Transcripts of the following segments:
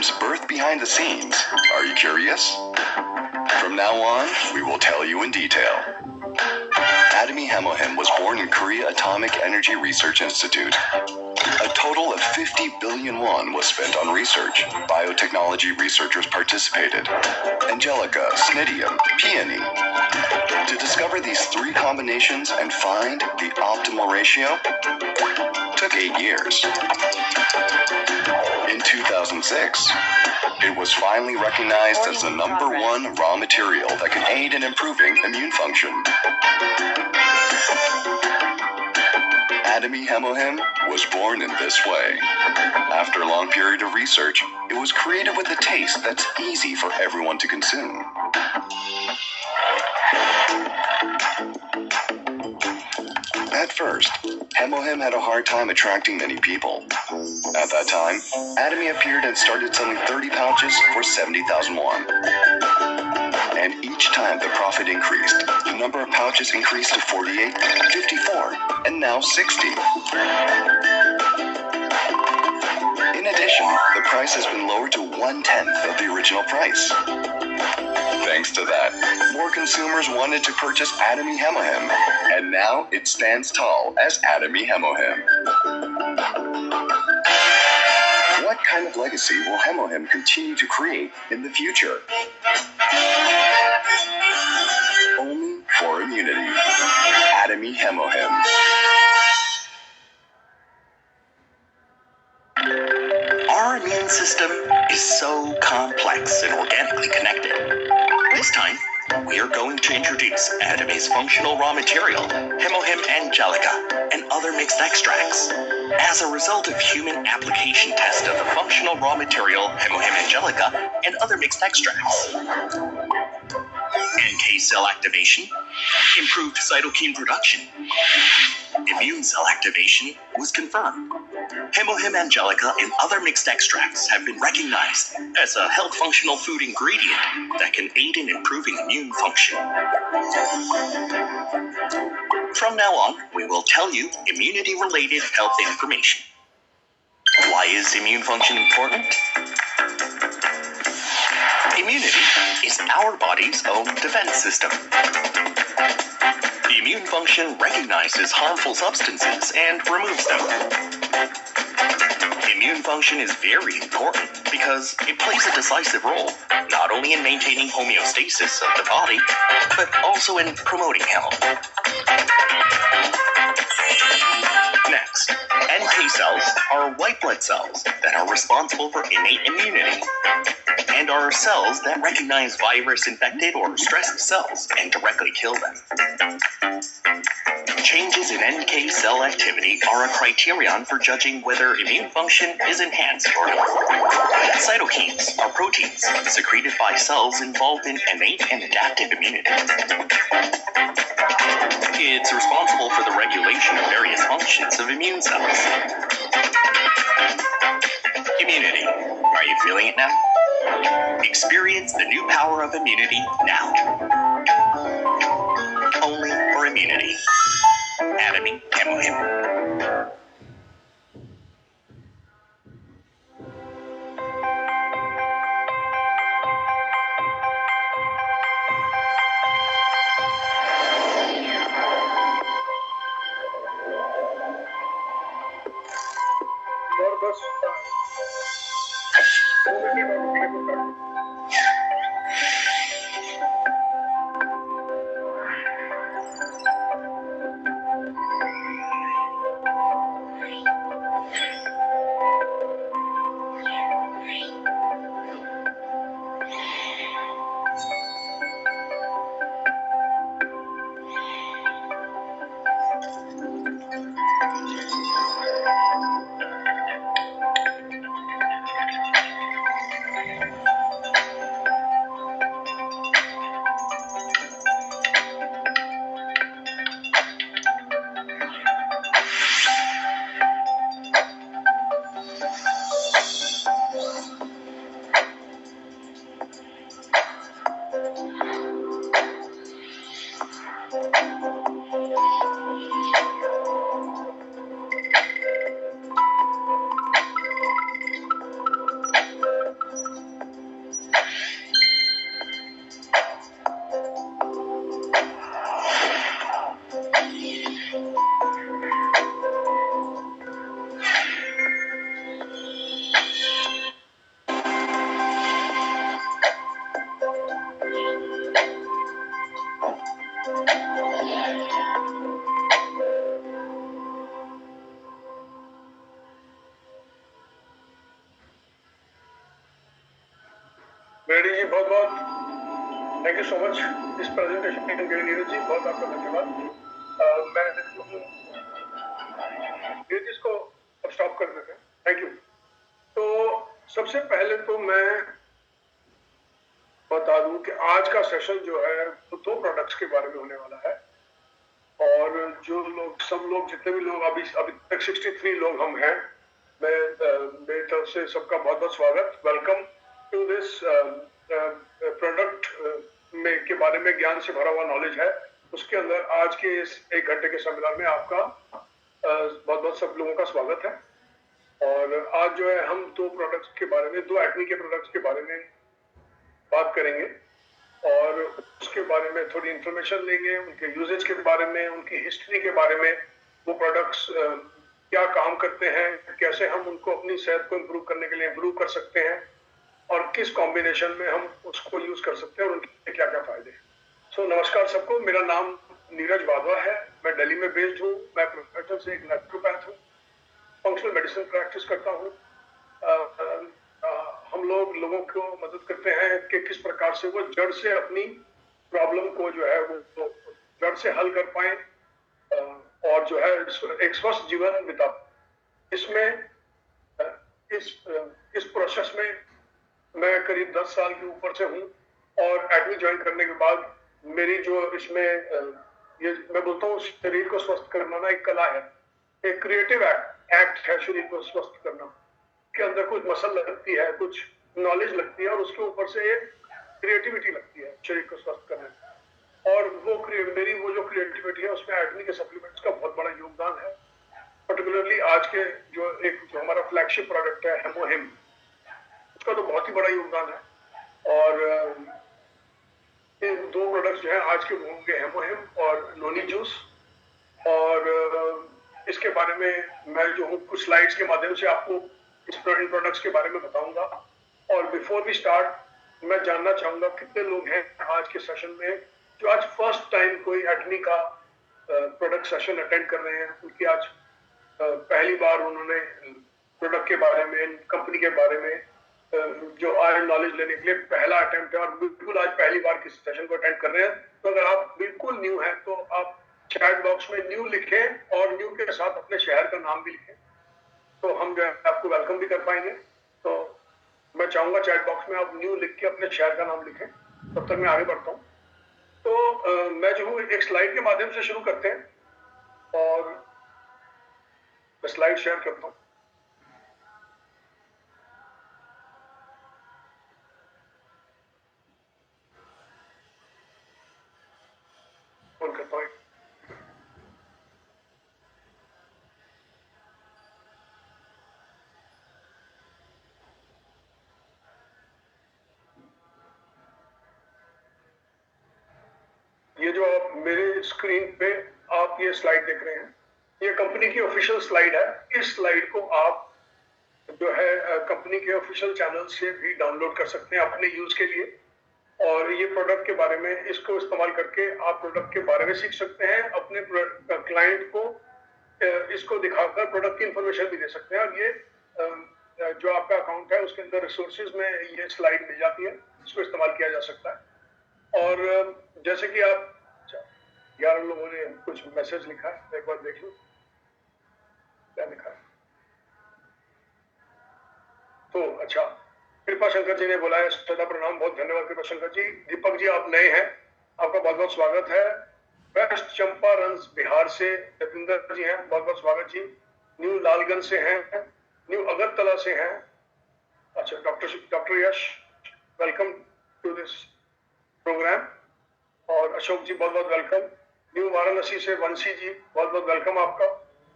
Hemohim's birth behind the scenes. Are you curious? From now on, we will tell you in detail. Atomy Hemohim was born in Korea Atomic Energy Research Institute. A total of 50 billion won was spent on research. Biotechnology researchers participated. Angelica, Snidium, Peony. To discover these three combinations and find the optimal ratio took 8 years. In 2006, it was finally recognized as the #1 raw material that can aid in improving immune function. Atomy Hemohim was born in this way. After a long period of research, it was created with a taste that's easy for everyone to consume. At first, Hemohim had a hard time attracting many people. At that time, Atomy appeared and started selling 30 pouches for 70,000 won. And each time the profit increased, the number of pouches increased to 48, 54, and now 60. In addition, the price has been lowered to 1/10 of the original price. Thanks to that, more consumers wanted to purchase Atomy Hemohim, and now it stands tall as Atomy Hemohim. What kind of legacy will Hemohim continue to create in the future? Only for immunity. Atomy Hemohim. Our immune system is so complex and organically connected. This time, we are going to introduce Atomy's functional raw material, Hemohim Angelica, and other mixed extracts. As a result of human application test of the functional raw material, Hemohim Angelica, and other mixed extracts, NK cell activation, improved cytokine production, immune cell activation was confirmed. Hemohim Angelica and other mixed extracts have been recognized as a health functional food ingredient that can aid in improving immune function. From now on, we will tell you immunity-related health information. Why is immune function important? Immunity is our body's own defense system. The immune function recognizes harmful substances and removes them. Immune function is very important because it plays a decisive role, not only in maintaining homeostasis of the body, but also in promoting health. Next, NK cells are white blood cells that are responsible for innate immunity, and are cells that recognize virus-infected or stressed cells and directly kill them. Changes in NK cell activity are a criterion for judging whether immune function is enhanced or not. Cytokines are proteins secreted by cells involved in innate and adaptive immunity. It's responsible for the regulation of various functions of immune cells. Immunity. Are you feeling it now? Experience the new power of immunity now. Only for immunity. Atomy Hemohim. मेरी जी बहुत बहुत thank you so much इस presentation के लिए नीरज जी, बहुत आपका धन्यवाद। मैं नीरज इसको अब स्टॉप कर देते हैं, थैंक यू। तो सबसे पहले तो मैं बता दूं कि आज का सेशन जो है वो दो प्रोडक्ट्स के बारे में होने वाला है। और जो लोग सब लोग जितने भी लोग अभी तक 63 लोग हम हैं, मैं मेरी तरफ से सबका बहुत बहुत स्वागत, वेलकम टू दिस प्रोडक्ट में के बारे में ज्ञान से भरा हुआ नॉलेज है। उसके अंदर आज के इस 1 घंटे के सेमिनार में आपका बहुत बहुत सब लोगों का स्वागत है। और आज जो है हम दो प्रोडक्ट्स के बारे में, दो एक्ने के प्रोडक्ट्स के बारे में बात करेंगे और उसके बारे में थोड़ी इंफॉर्मेशन लेंगे, उनके यूजेज के बारे में, उनकी हिस्ट्री के बारे में, वो प्रोडक्ट्स क्या काम करते हैं, कैसे हम उनको अपनी सेहत को इम्प्रूव करने के लिए इम्प्रूव कर सकते हैं और किस कॉम्बिनेशन में हम उसको यूज कर सकते हैं और उनके क्या क्या फायदे हैं। सो नमस्कार सबको, मेरा नाम नीरज वाधवा है, मैं दिल्ली में बेस्ड हूँ, मैं प्रोफेसर से एक नेचुरोपैथ हूँ, फंक्शनल मेडिसिन प्रैक्टिस करता हूँ। हम लोगों को मदद करते हैं कि किस प्रकार से वो जड़ से अपनी प्रॉब्लम को जो है वो जड़ से हल कर पाए और जो है एक स्वस्थ जीवन बिता। इसमें इस प्रोसेस में मैं करीब 10 साल के ऊपर से हूँ और एक्ने ज्वाइन करने के बाद मेरी जो इसमें ये मैं बोलता हूँ शरीर को स्वस्थ करना ना एक कला है, एक क्रिएटिव एक्ट है शरीर को स्वस्थ करना। के अंदर कुछ मसल लगती है, कुछ नॉलेज लगती है और उसके ऊपर से एक क्रिएटिविटी लगती है शरीर को स्वस्थ करने में। और वो मेरी वो जो क्रिएटिविटी है उसमें एक्ने के सप्लीमेंट्स का बहुत बड़ा योगदान है। पर्टिकुलरली आज के जो हमारा फ्लैगशिप प्रोडक्ट है हेमोहिम, उसका तो बहुत ही बड़ा योगदान है। और ये दो प्रोडक्ट्स जो है आज के होंगे हेमोहिम और नोनी जूस। और इसके बारे में मैं जो हूँ कुछ स्लाइड्स के माध्यम से आपको इस प्रोडक्ट्स के बारे में बताऊंगा। और बिफोर वी स्टार्ट मैं जानना चाहूंगा कितने लोग हैं आज के सेशन में जो आज फर्स्ट टाइम कोई एक्ने का प्रोडक्ट सेशन अटेंड कर रहे हैं, उनकी आज पहली बार उन्होंने प्रोडक्ट के बारे में, कंपनी के बारे में जो आए नॉलेज लेने के लिए पहला अटेम्प्ट है और बिल्कुल आज पहली बार किसी सेशन को अटेंड कर रहे हैं। तो अगर आप बिल्कुल न्यू हैं तो आप चैट बॉक्स में न्यू लिखें और न्यू के साथ अपने शहर का नाम भी लिखें, तो हम जो है आपको वेलकम भी कर पाएंगे। तो मैं चाहूंगा चैट बॉक्स में आप न्यू लिख के अपने शहर का नाम लिखें। तब तक मैं आगे बढ़ता हूँ। तो मैं जो हूँ एक स्लाइड के माध्यम से शुरू करते हैं और मैं स्लाइड शेयर करता हूँ। फोन करता हूँ। ये जो आप मेरे स्क्रीन पे आप ये स्लाइड देख रहे हैं, ये कंपनी की ऑफिशियल स्लाइड है। इस स्लाइड को आप जो है कंपनी के ऑफिशियल चैनल से भी डाउनलोड कर सकते हैं अपने यूज के लिए। और ये प्रोडक्ट के बारे में इसको इस्तेमाल करके आप प्रोडक्ट के बारे में सीख सकते हैं, अपने क्लाइंट को इसको दिखाकर प्रोडक्ट की इंफॉर्मेशन भी दे सकते हैं। और ये जो आपका अकाउंट है उसके अंदर रिसोर्सेज में ये स्लाइड मिल जाती है, इसको इस्तेमाल किया जा सकता है। और जैसे कि आप 11 लोगों ने कुछ मैसेज लिखा है, एक बार देख लो क्या लिखा है। तो अच्छा, कृपा शंकर जी ने बोला है सदा प्रणाम, बहुत धन्यवाद कृपा शंकर जी। दीपक जी आप नए हैं, आपका बहुत बहुत स्वागत है। वेस्ट चंपारण बिहार से जतिंदर जी हैं, बहुत बहुत स्वागत जी। न्यू लालगंज से हैं, न्यू अगरतला से हैं। अच्छा, doctor Yash welcome to this programme. और अशोक जी बहुत बहुत वेलकम। न्यू वाराणसी से वंशी जी बहुत बहुत वेलकम आपका।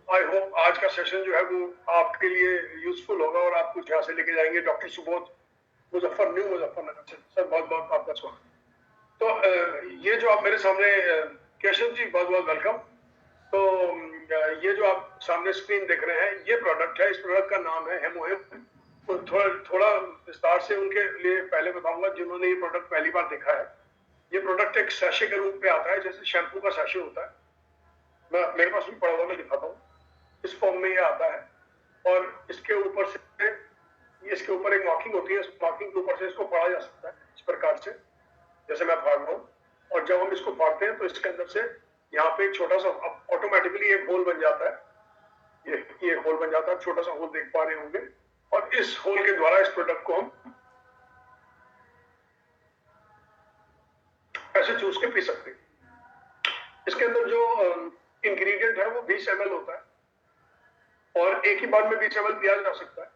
आई होप आज का सेशन जो है वो आपके लिए यूजफुल होगा और आप कुछ यहाँ से लेके जाएंगे। डॉक्टर सुबोध मुजफ्फरनगर से सर बहुत बहुत आपका स्वागत। तो ये जो आप मेरे सामने केशव जी बहुत बहुत वेलकम। तो ये जो आप सामने स्क्रीन देख रहे हैं ये प्रोडक्ट है, इस प्रोडक्ट का नाम है हेमोहिम। तो थोड़ा विस्तार से उनके लिए पहले बताऊंगा जिन्होंने ये प्रोडक्ट पहली बार देखा है। ये प्रोडक्ट एक सैशे के रूप में आता है, जैसे शैम्पू का सैशे होता है। मेरे पास भी पड़ा हुआ, मैं दिखाता हूँ। इस फॉर्म में ये आता है और इसके ऊपर से इसके ऊपर एक मार्किंग होती है, इस मार्किंग के ऊपर से इसको पढ़ा जा सकता है इस प्रकार से, जैसे मैं फाड़ रहा हूँ। और जब हम इसको फाड़ते हैं तो इसके अंदर से यहाँ पे एक छोटा सा ऑटोमेटिकली एक होल बन जाता है, ये होल बन जाता है, छोटा सा होल देख पा रहे होंगे। और इस होल के द्वारा इस प्रोडक्ट को हम ऐसे चूस के पी सकते हैं। इसके अंदर जो इंग्रेडिएंट है वो 20 ml होता है और एक ही बार में 20 ml पिया जा सकता है।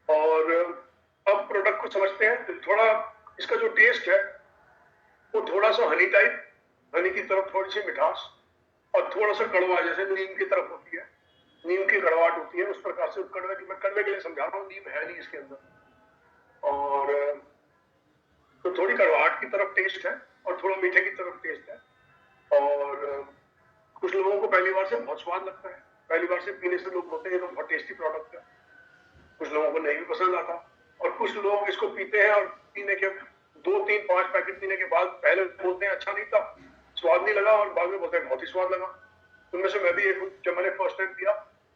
और अब प्रोडक्ट को समझते हैं। तो थोड़ा इसका जो टेस्ट है वो थोड़ा सा हनी टाइप, हनी की तरफ थोड़ी सी मिठास और थोड़ा सा कड़वा, जैसे नीम की तरफ होती है, नीम की कड़वाहट होती है, उस प्रकार से कड़वे के लिए समझा रहा हूँ, नीम है नहीं इसके अंदर। और तो थोड़ी कड़वाहट की तरफ टेस्ट है और थोड़ा मीठे की तरफ टेस्ट है। और कुछ लोगों को पहली बार से बहुत स्वाद लगता है, पहली बार से पीने से लोग बोलते हैं तो बहुत टेस्टी प्रोडक्ट है। कुछ लोगों को नहीं भी पसंद आता और कुछ लोग इसको पीते हैं और पीने के 2, 3, 5 पैकेट पीने के बाद पहले बोलते हैं अच्छा नहीं था, स्वाद नहीं लगा, और बाद में बोलते हैं बहुत ही स्वाद लगा। उनमें से मैं भी एक हूँ। जब मैंने फर्स्ट टाइम पिया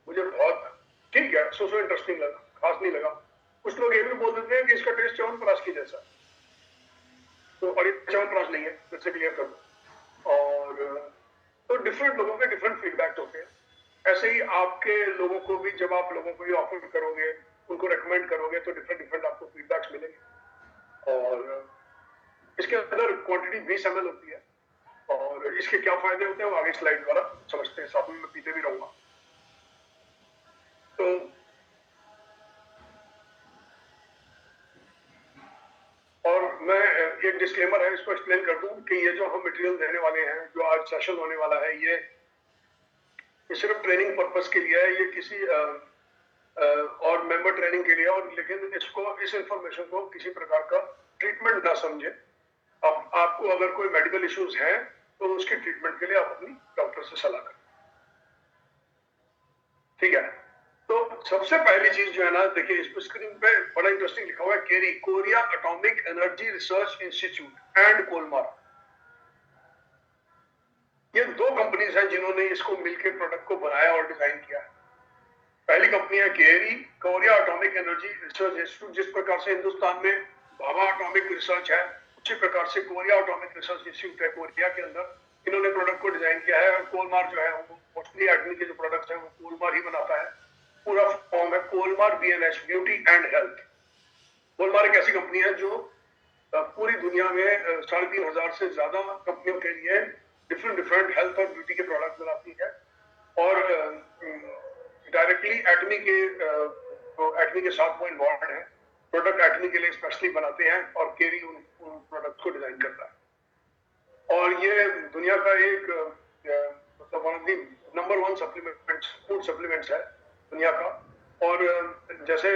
मुझे बहुत ठीक है, सो इंटरेस्टिंग लगा, खास नहीं लगा। कुछ लोग ये भी बोल देते हैं कि इसका टेस्ट च्यवनप्राश की जैसा, तो और ये च्यवनप्राश नहीं है, फिर से क्लियर कर दो। और तो डिफरेंट लोगों के डिफरेंट फीडबैक होते हैं। ऐसे ही आपके लोगों को भी, जब आप लोगों को ये ऑफर करोगे, उनको रेकमेंड करोगे, तो डिफरेंट आपको फीडबैक्स मिलेंगे। और इसके अंदर क्वांटिटी 20 ml होती है और इसके क्या फायदे होते हैं वो आगे स्लाइड द्वारा समझते हैं, साथ में मैं पीते भी रहूंगा। तो और मैं एक डिस्क्लेमर है, इसको एक्सप्लेन कर दूं कि ये जो हम मटेरियल देने वाले हैं, जो आज सेशन होने वाला है, ये सिर्फ ट्रेनिंग पर्पस के लिए है, ये किसी और मेंबर ट्रेनिंग के लिए, और लेकिन इसको, इस इंफॉर्मेशन को किसी प्रकार का ट्रीटमेंट ना समझे। अब आपको अगर कोई मेडिकल इश्यूज है तो उसके ट्रीटमेंट के लिए आप अपनी डॉक्टर से सलाह करें, ठीक है। तो सबसे पहली चीज जो है ना, देखिए इस स्क्रीन पे बड़ा इंटरेस्टिंग लिखा हुआ है, KERI, Korea atomic energy research institute and Kolmar. ये 2 कंपनीज हैं जिन्होंने इसको मिलकर प्रोडक्ट को बनाया और डिजाइन किया है। पहली कंपनी है KERI, Korea atomic energy research institute. जिस प्रकार से हिंदुस्तान में भाभा एटॉमिक रिसर्च है, उसी प्रकार से कोरिया एटॉमिक रिसर्च इंस्टीट्यूट है कोरिया के अंदर, इन्होंने प्रोडक्ट को डिजाइन किया है। और कोलमार जो है वो मोस्टली एटमी के जो प्रोडक्ट्स हैं वो कोलमार ही बनाता है। पूरा फॉर्म है कोलमार बीएनएच, ब्यूटी एंड हेल्थ। कोलमार एक ऐसी कंपनी है जो पूरी दुनिया में 3,500 से ज्यादा कंपनियों के लिए डिफरेंट हेल्थ और ब्यूटी के प्रोडक्ट बनाती है और डायरेक्टली एटमी के साथ वो इन्वॉल्व है। प्रोडक्ट एटमी के लिए स्पेशली बनाते हैं और केरी उन प्रोडक्ट को डिजाइन करता है। और ये दुनिया का एक मतलब one of the number 1 supplements, food supplements है दुनिया का। और जैसे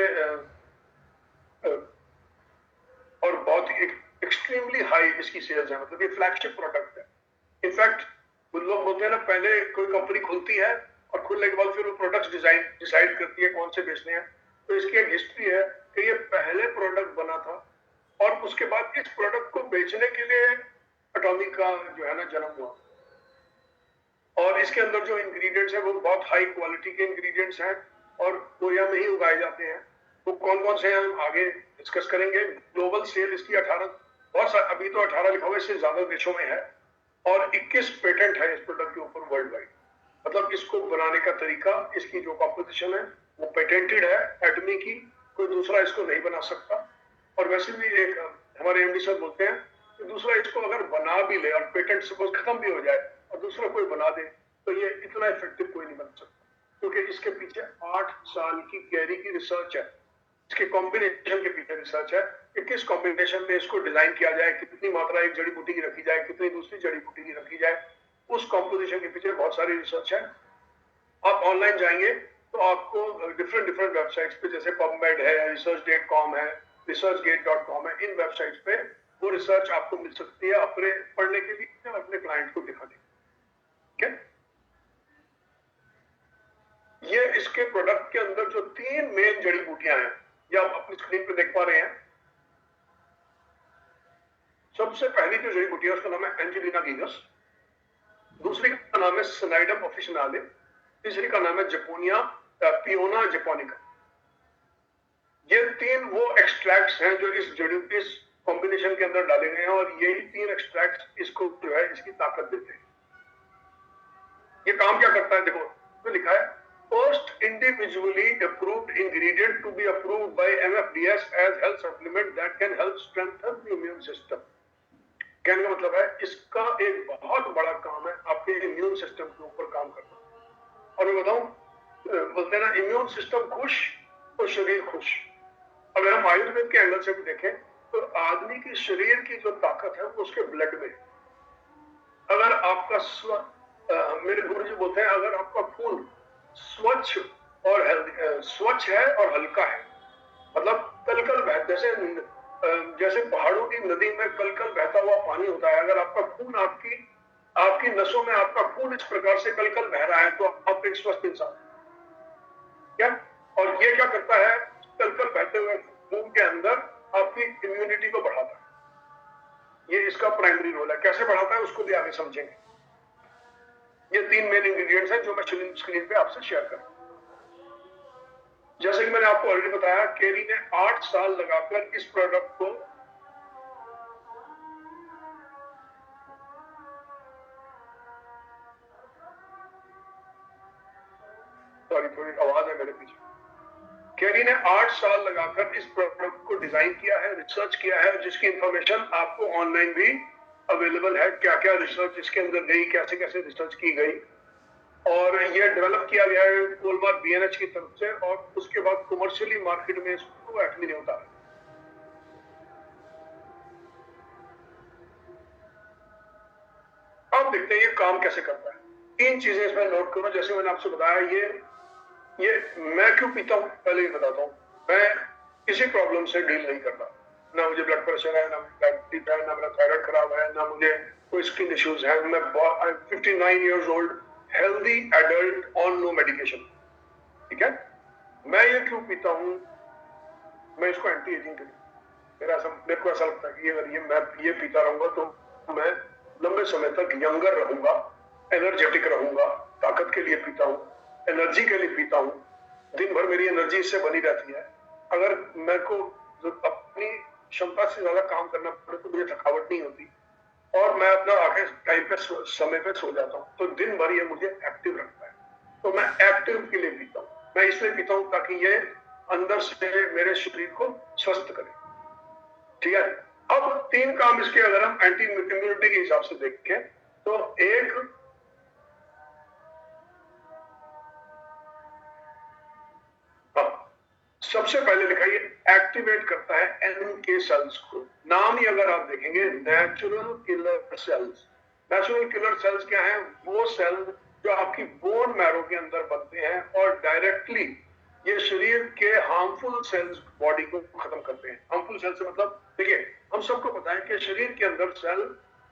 और बहुत एक्सट्रीमली हाई इसकी सेल्स है, मतलब ये फ्लैगशिप प्रोडक्ट है। इनफैक्ट कुछ लोग बोलते हैं ना, पहले कोई कंपनी खुलती है और खुलने के बाद फिर वो प्रोडक्ट्स डिसाइड करती है कौन से बेचने हैं। तो इसकी एक हिस्ट्री है कि ये पहले प्रोडक्ट बना था और उसके बाद इस प्रोडक्ट को बेचने के लिए एटॉमिक का जो है ना जन्म हुआ। और इसके अंदर जो इंग्रेडिएंट्स हैं वो बहुत हाई क्वालिटी के इंग्रेडिएंट्स हैं और कोरिया में ही उगाए जाते हैं। वो कौन कौन से हैं हम आगे डिस्कस करेंगे। ग्लोबल सेल इसकी 18, अभी तो 18 लिखा हुआ है, इससे ज्यादा देशों में है और 21 पेटेंट है इस प्रोडक्ट के ऊपर वर्ल्ड वाइड। मतलब इसको बनाने का तरीका, इसकी जो कॉम्पोजिशन है वो पेटेंटेड है एटमी की, कोई दूसरा इसको नहीं बना सकता। और वैसे भी एक हमारे एमडी सर बोलते हैं कि दूसरा इसको अगर बना भी ले और पेटेंट सपोज खत्म भी हो जाए और दूसरा कोई बना दे तो ये इतना इफेक्टिव कोई नहीं बन सकता, क्योंकि इसके पीछे 8 साल की कैरी की रिसर्च है, इसके कॉम्बिनेशन के पीछे रिसर्च है कि किस कॉम्बिनेशन में इसको डिजाइन किया जाए, कितनी मात्रा एक जड़ी बूटी की रखी जाए, कितनी दूसरी जड़ी बूटी की रखी जाए। उस कॉम्पोजिशन के पीछे बहुत सारी रिसर्च है। आप ऑनलाइन जाएंगे तो आपको डिफरेंट वेबसाइट्स पे, जैसे पबमेड है, research.com है, researchgate.com है, इन वेबसाइट्स पे वो रिसर्च आपको मिल सकती है अपने पढ़ने के लिए और अपने क्लाइंट को दिखाने। ठीक है, ये इसके प्रोडक्ट के अंदर जो 3 मेन जड़ी बूटियां हैं ये आप अपनी स्क्रीन पे देख पा रहे हैं। सबसे पहली जो जड़ी बूटी है उसका नाम है एंजेलिना गिगस, दूसरी का नाम है सनाइडम ऑफिशिनाले, तीसरी का नाम है जपोनिया पियोना जपोनिका। ये 3 वो एक्सट्रैक्ट्स हैं जो इस इस कॉम्बिनेशन के अंदर डाले गए हैं और यही 3 एक्सट्रैक्ट्स इसको जो है इसकी ताकत देते हैं। ये काम क्या करता है, देखो तो लिखा है first individually approved ingredient to be approved by MFDS as health supplement that can help strengthen the immune system. कहने का मतलब है इसका एक बहुत बड़ा काम है आपके इम्यून सिस्टम के ऊपर काम करना। और मैं बताऊं, बोलते हैं ना इम्यून सिस्टम खुश तो शरीर खुश। अगर हम आयुर्वेद के एंगल से भी देखें तो आदमी की शरीर की जो ताकत है वो उसके ब्लड में। अगर आपका मेरे गुरु जी बोलते हैं अगर आपका खून स्वच्छ और स्वच्छ है और हल्का है, मतलब कलकल बहता, जैसे पहाड़ों की नदी में कलकल बहता हुआ पानी होता है, अगर आपका खून आपकी नसों में आपका खून इस प्रकार से कलकल बह रहा है तो आप एक स्वस्थ इंसान क्या। और ये क्या करता है, कलकल बहते हुए खून के अंदर आपकी इम्यूनिटी को बढ़ाता है। ये इसका प्राइमरी रोल है। कैसे बढ़ाता है उसको भी आगे समझेंगे। ये 3 मेन इंग्रेडिएंट्स हैं जो मैं स्क्रीन पे आपसे शेयर करूं। जैसे कि मैंने आपको ऑलरेडी बताया, केरी ने 8 साल लगाकर इस प्रोडक्ट को थोड़ी आवाज है मेरे पीछे। केरी ने 8 साल लगाकर इस प्रोडक्ट को डिजाइन किया है, रिसर्च किया है, जिसकी इंफॉर्मेशन आपको ऑनलाइन भी अवेलेबल है। क्या क्या रिसर्च इसके अंदर गई, कैसे कैसे रिसर्च की गई, और ये डेवलप किया गया है कोलमार बीएनएच की तरफ से, और उसके बाद कमर्शियली मार्केट में इसको एक्चुअली नहीं होता है। अब देखते हैं ये काम कैसे करता है। 3 चीजें इसमें नोट करो। जैसे मैंने आपसे बताया, ये मैं क्यों पीता हूं पहले ही बताता हूं। मैं किसी प्रॉब्लम से डील नहीं करता, ना मुझे ब्लड प्रेशर है, ना डायबिटीज है, ना मेरा थायराइड खराब है, ना मुझे कोई स्किन इश्यूज है। मैं 59 years old healthy adult on no medication, ठीक है। मैं ये क्यों पीता हूं, मैं इसको एंटी एजिंग के लिए, मेरे को ऐसा लगता है कि अगर मैं ये पीता रहूंगा तो मैं लंबे समय तक यंगर रहूंगा, एनर्जेटिक रहूंगा। ताकत के लिए पीता हूं, एनर्जी के लिए पीता हूं, दिन भर मेरी एनर्जी इससे बनी रहती है। अगर मेरे को अपनी क्षमता से ज्यादा काम करना पड़े तो मुझे थकावट नहीं होती, और मैं अपना आगे टाइम पे समय पे सो जाता हूँ, तो दिन भर ये मुझे एक्टिव रखता है। तो मैं एक्टिव के लिए पीता हूँ। मैं इसलिए पीता हूँ ताकि ये अंदर से मेरे शरीर को स्वस्थ करे, ठीक है। अब 3 काम इसके अगर हम एंटी इम्यूनिटी के हिसाब से देखें तो एक, सबसे पहले लिखा ये एक्टिवेट करता है एनके सेल्स को। नाम ही अगर आप देखेंगे, natural killer cells. Natural killer cells क्या है, वो सेल जो आपकी बोन मैरो के अंदर बनते हैं और डायरेक्टली ये शरीर के हार्मफुल सेल्स बॉडी को खत्म करते हैं। हार्मफुल सेल से मतलब, देखिए हम सबको पता है कि शरीर के अंदर सेल,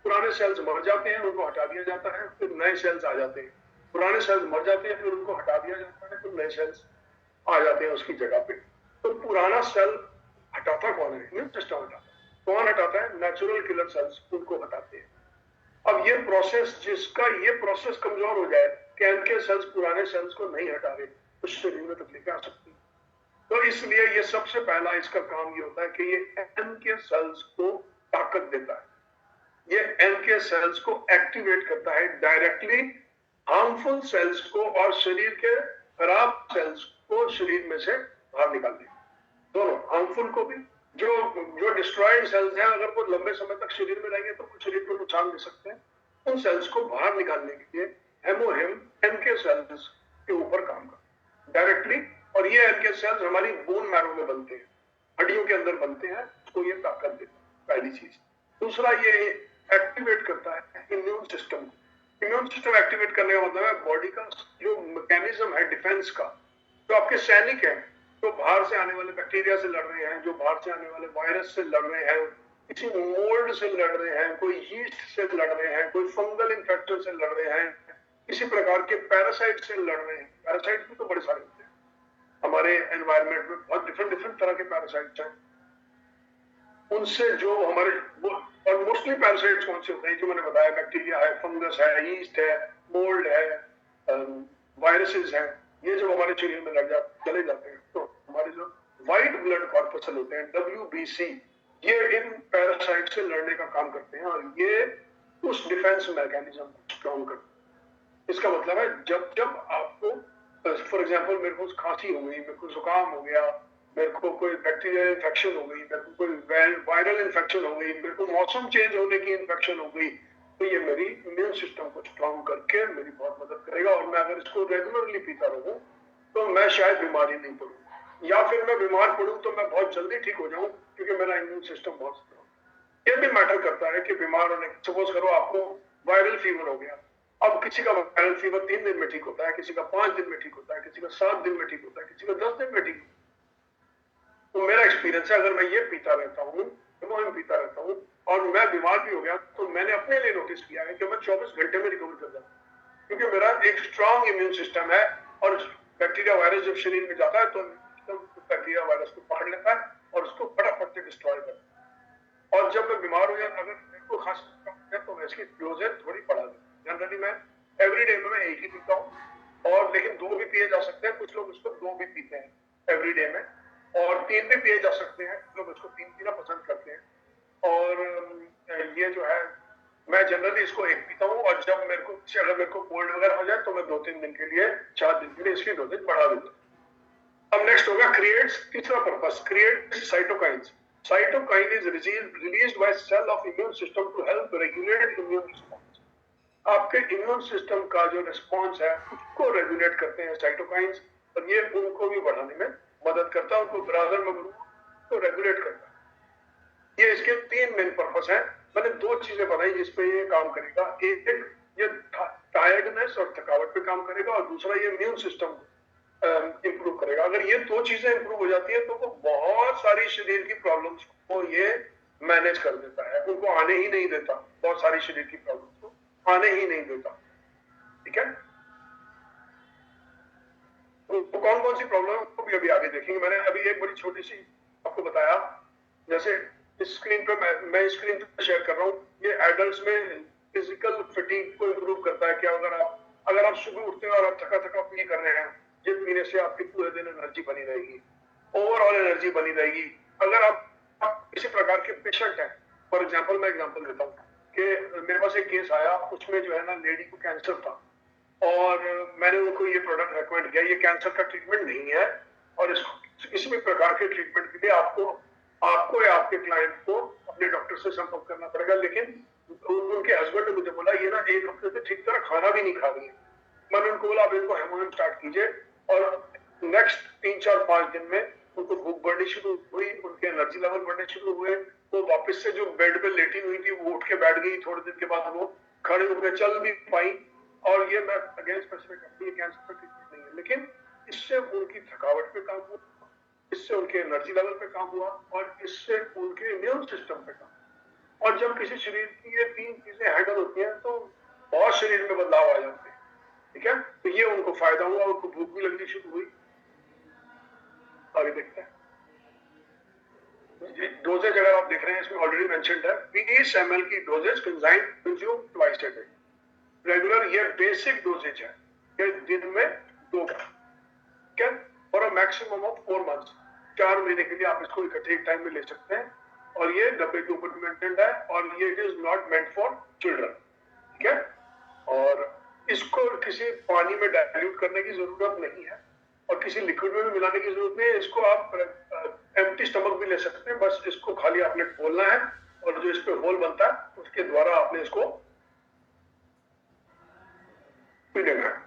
पुराने सेल्स मर जाते हैं, उनको हटा दिया जाता है, फिर नए सेल्स आ जाते हैं। पुराने सेल्स मर जाते हैं, फिर उनको हटा दिया जाता है, फिर नए सेल्स आ जाते हैं उसकी जगह पे। तो पुराना सेल हटाता कौन है, इम्यून सिस्टम हटाता है। कौन हटाता है, नेचुरल किलर सेल्स, उनको हटाते हैं। अब ये प्रोसेस, जिसका ये प्रोसेस कमजोर हो जाए, के सेल्स पुराने सेल्स को नहीं हटा रहे, तो शरीर में तकलीफें आ सकती है। तो इसलिए ये सबसे पहला इसका काम ये होता है कि ये एनके सेल्स को ताकत देता है। ये एनके सेल्स को एक्टिवेट करता है डायरेक्टली हार्मफुल सेल्स को, और शरीर के खराब सेल्स को शरीर में से बाहर निकाल दे। दोनों, हार्मफुल को भी, जो डिस्ट्रॉयड सेल्स हैं, अगर वो लंबे समय तक शरीर में रहेंगे तो वो शरीर को नुकसान दे सकते हैं। उन सेल्स को बाहर निकालने के लिए हेमोहिम एनके सेल्स के ऊपर काम करता डायरेक्टली। और ये एनके सेल्स हमारी बोन मैरो में बनते हैं, हड्डियों के अंदर बनते हैं, तो ये ताकत देते हैं, पहली चीज। दूसरा, ये एक्टिवेट करता है immune system. Immune system activate करने का मतलब है बॉडी का जो मैकेनिज्म है डिफेंस का, जो आपके सैनिक हैं, जो बाहर से आने वाले बैक्टीरिया से लड़ रहे हैं, जो बाहर से आने वाले वायरस से लड़ रहे हैं, किसी मोल्ड से लड़ रहे हैं, कोई यीस्ट से लड़ रहे हैं, कोई फंगल इन्फेक्शन से लड़ रहे हैं, किसी प्रकार के पैरासाइट से लड़ रहे हैं। पैरासाइट भी तो बड़े सारे होते हैं हमारे एनवायरमेंट में, बहुत डिफरेंट तरह के पैरासाइट्स हैं। उनसे जो हमारे और मोस्टली पैरासाइट्स कौन से होते हैं, जो मैंने बताया, बैक्टीरिया है, फंगस है, यीस्ट है, मोल्ड है, वायरसेस हैं। ये जब हमारे शरीर में चले जाते हैं तो हमारे जो व्हाइट ब्लड कॉर्पसल होते हैं WBC, ये इन पैरासाइट से लड़ने का काम करते हैं और ये उस डिफेंस मैकेनिज्म को स्ट्रॉन्ग करते हैं। इसका मतलब है जब जब आपको फॉर एग्जांपल मेरे को खांसी हो गई, मेरे को जुकाम हो गया, मेरे को कोई बैक्टीरियल इन्फेक्शन हो गई, मेरे को कोई वायरल इन्फेक्शन हो गई, मेरे को मौसम चेंज होने की इन्फेक्शन हो गई, तो ये मेरी इम्यून सिस्टम को स्ट्रॉन्ग करके मेरी बहुत मदद करेगा। और मैं अगर इसको रेगुलरली पीता रहूं तो मैं शायद बीमारी नहीं पड़ूं, या फिर मैं बीमार पड़ूं तो मैं बहुत जल्दी ठीक हो जाऊं क्योंकि मेरा इम्यून सिस्टम बहुत स्ट्रॉन्ग। ये भी मैटर करता है कि बीमार होने, सपोज करो आपको वायरल फीवर हो गया, अब किसी का वायरल फीवर 3 दिन में ठीक होता है, किसी का 5 दिन में ठीक होता है, किसी का 7 दिन में ठीक होता है, किसी का 10 दिन में ठीक होता है। तो मेरा एक्सपीरियंस है, अगर मैं ये पीता रहता हूँ, हेमोहिम पीता रहता हूँ और मैं बीमार भी हो गया, तो मैंने अपने लिए नोटिस किया है कि मैं 24 घंटे में रिकवर कर जाता हूँ क्योंकि मेरा एक स्ट्रॉन्ग इम्यून सिस्टम है। और बैक्टीरिया वायरस जब शरीर में जाता है तो बैक्टीरिया वायरस को पकड़ लेता है और उसको फटाफट से डिस्ट्रॉय करता है। और जब मैं बीमार हो जाता, अगर मेरे को खांसी है तो मैं इसकी डोजेज थोड़ी बढ़ा दूं। जनरली मैं एवरी डे में मैं एक ही पीता हूँ, और लेकिन 2 भी पिए जा सकते हैं, कुछ लोग इसको 2 भी पीते हैं एवरी डे में, और 3 भी पिए जा सकते हैं, लोग इसको 3 पीना पसंद करते हैं। और ये जो है मैं जनरली इसको 1 पीता हूँ, और जब मेरे को अगर मेरे को कोल्ड वगैरह हो जाए तो मैं 2-3 दिन के लिए, 4 दिन के लिए इसकी डोजेज बढ़ा देता हूँ। अब नेक्स्ट होगा क्रिएट्स, तीसरा purpose, create cytokines. Cytokine is released by cell of immune system to help regulate immune response. आपके इम्यून सिस्टम का जो रिस्पॉन्स है उसको रेगुलेट करते हैं साइटोकाइंस, और ये उनको भी बढ़ाने में मदद करता है, उनको ब्रादर में तो रेगुलेट करता है। ये इसके 3 मेन पर्पस हैं। मैंने 2 चीजें बताई जिस पे ये काम करेगा, एक ये टायर्डनेस और थकावट पे काम करेगा, और दूसरा ये इम्यून सिस्टम इंप्रूव करेगा। अगर ये 2 चीजें इंप्रूव हो जाती है तो वो बहुत सारी शरीर की प्रॉब्लम्स को ये मैनेज कर देता है, उनको आने ही नहीं देता, बहुत सारी शरीर की प्रॉब्लम्स को आने ही नहीं देता। ठीक है, तो कौन कौन सी प्रॉब्लम को भी अभी आगे देखेंगे। मैंने अभी एक बड़ी छोटी सी आपको बताया, जैसे इस स्क्रीन पे मैं स्क्रीन पे शेयर कर रहा हूँ, ये एडल्ट्स में फिजिकल फिटिंग को इंप्रूव करता है। क्या अगर आप सुबह उठते हैं और आप थका थका फील कर रहे हैं, ये पीने से आपकी पूरे दिन एनर्जी बनी रहेगी, ओवरऑल एनर्जी बनी रहेगी। अगर आप किसी प्रकार के पेशेंट हैं, फॉर एग्जाम्पल मैं एग्जाम्पल देता हूँ कि मेरे पास एक केस आया, उसमें जो है ना लेडी को कैंसर था, और मैंने उनको ये प्रोडक्ट रेकमेंड किया। ये कैंसर का ट्रीटमेंट नहीं है, और इसको किसी भी प्रकार के ट्रीटमेंट के लिए आपको या आपके क्लाइंट को अपने डॉक्टर से संपर्क करना पड़ेगा। लेकिन उनके हस्बैंड ने मुझे बोला ये ना 1 हफ्ते से ठीक तरह खाना भी नहीं खा रही है। मैंने उनको बोला आप इनको हेमोहिम स्टार्ट कीजिए, और नेक्स्ट 3-4-5 दिन में उनको भूख बढ़नी शुरू हुई, उनके एनर्जी लेवल बढ़ने शुरू हुए, वो वापस से जो बेड पे लेटी हुई थी वो उठ के बैठ गई, थोड़े दिन के बाद वो खड़े होकर चल भी पाई। और ये मैं अगेन स्पेसिफिक अपनी कैंसर का ट्रीटमेंट नहीं है, लेकिन इससे उनकी थकावट पे काम हुआ, इससे उनके एनर्जी लेवल पे काम हुआ, और इससे उनके इम्यून सिस्टम पे काम। और जब किसी शरीर की ये 3 चीजें हैंडल होती हैं तो बहुत शरीर में बदलाव आ जाते हैं। ठीक है, तो ये उनको फायदा हुआ, उनको भूख भी लगनी शुरू हुई। आगे देखते हैं, डोजेज अगर आप देख रहे हैं इसमें ऑलरेडी मेंशन्ड है, 20 ml की doses consume twice a day. Regular ये बेसिक डोजेज है, ये दिन में 2 बार। ठीक है, for a maximum of 4 months, 4 महीने के लिए आप इसको इकट्ठे एक टाइम में ले सकते हैं। और ये डब्बे के ऊपर मेंटेन्ड है, और ये it is not meant for children. ठीक है, और इसको किसी पानी में डाइल्यूट करने की जरूरत नहीं है, और किसी लिक्विड में भी मिलाने की जरूरत नहीं है। इसको आप एम्प्टी स्टमक भी ले सकते हैं, बस इसको खाली आपने खोलना है, और जो इस पे होल बनता है उसके द्वारा आपने इसको पी लेना है।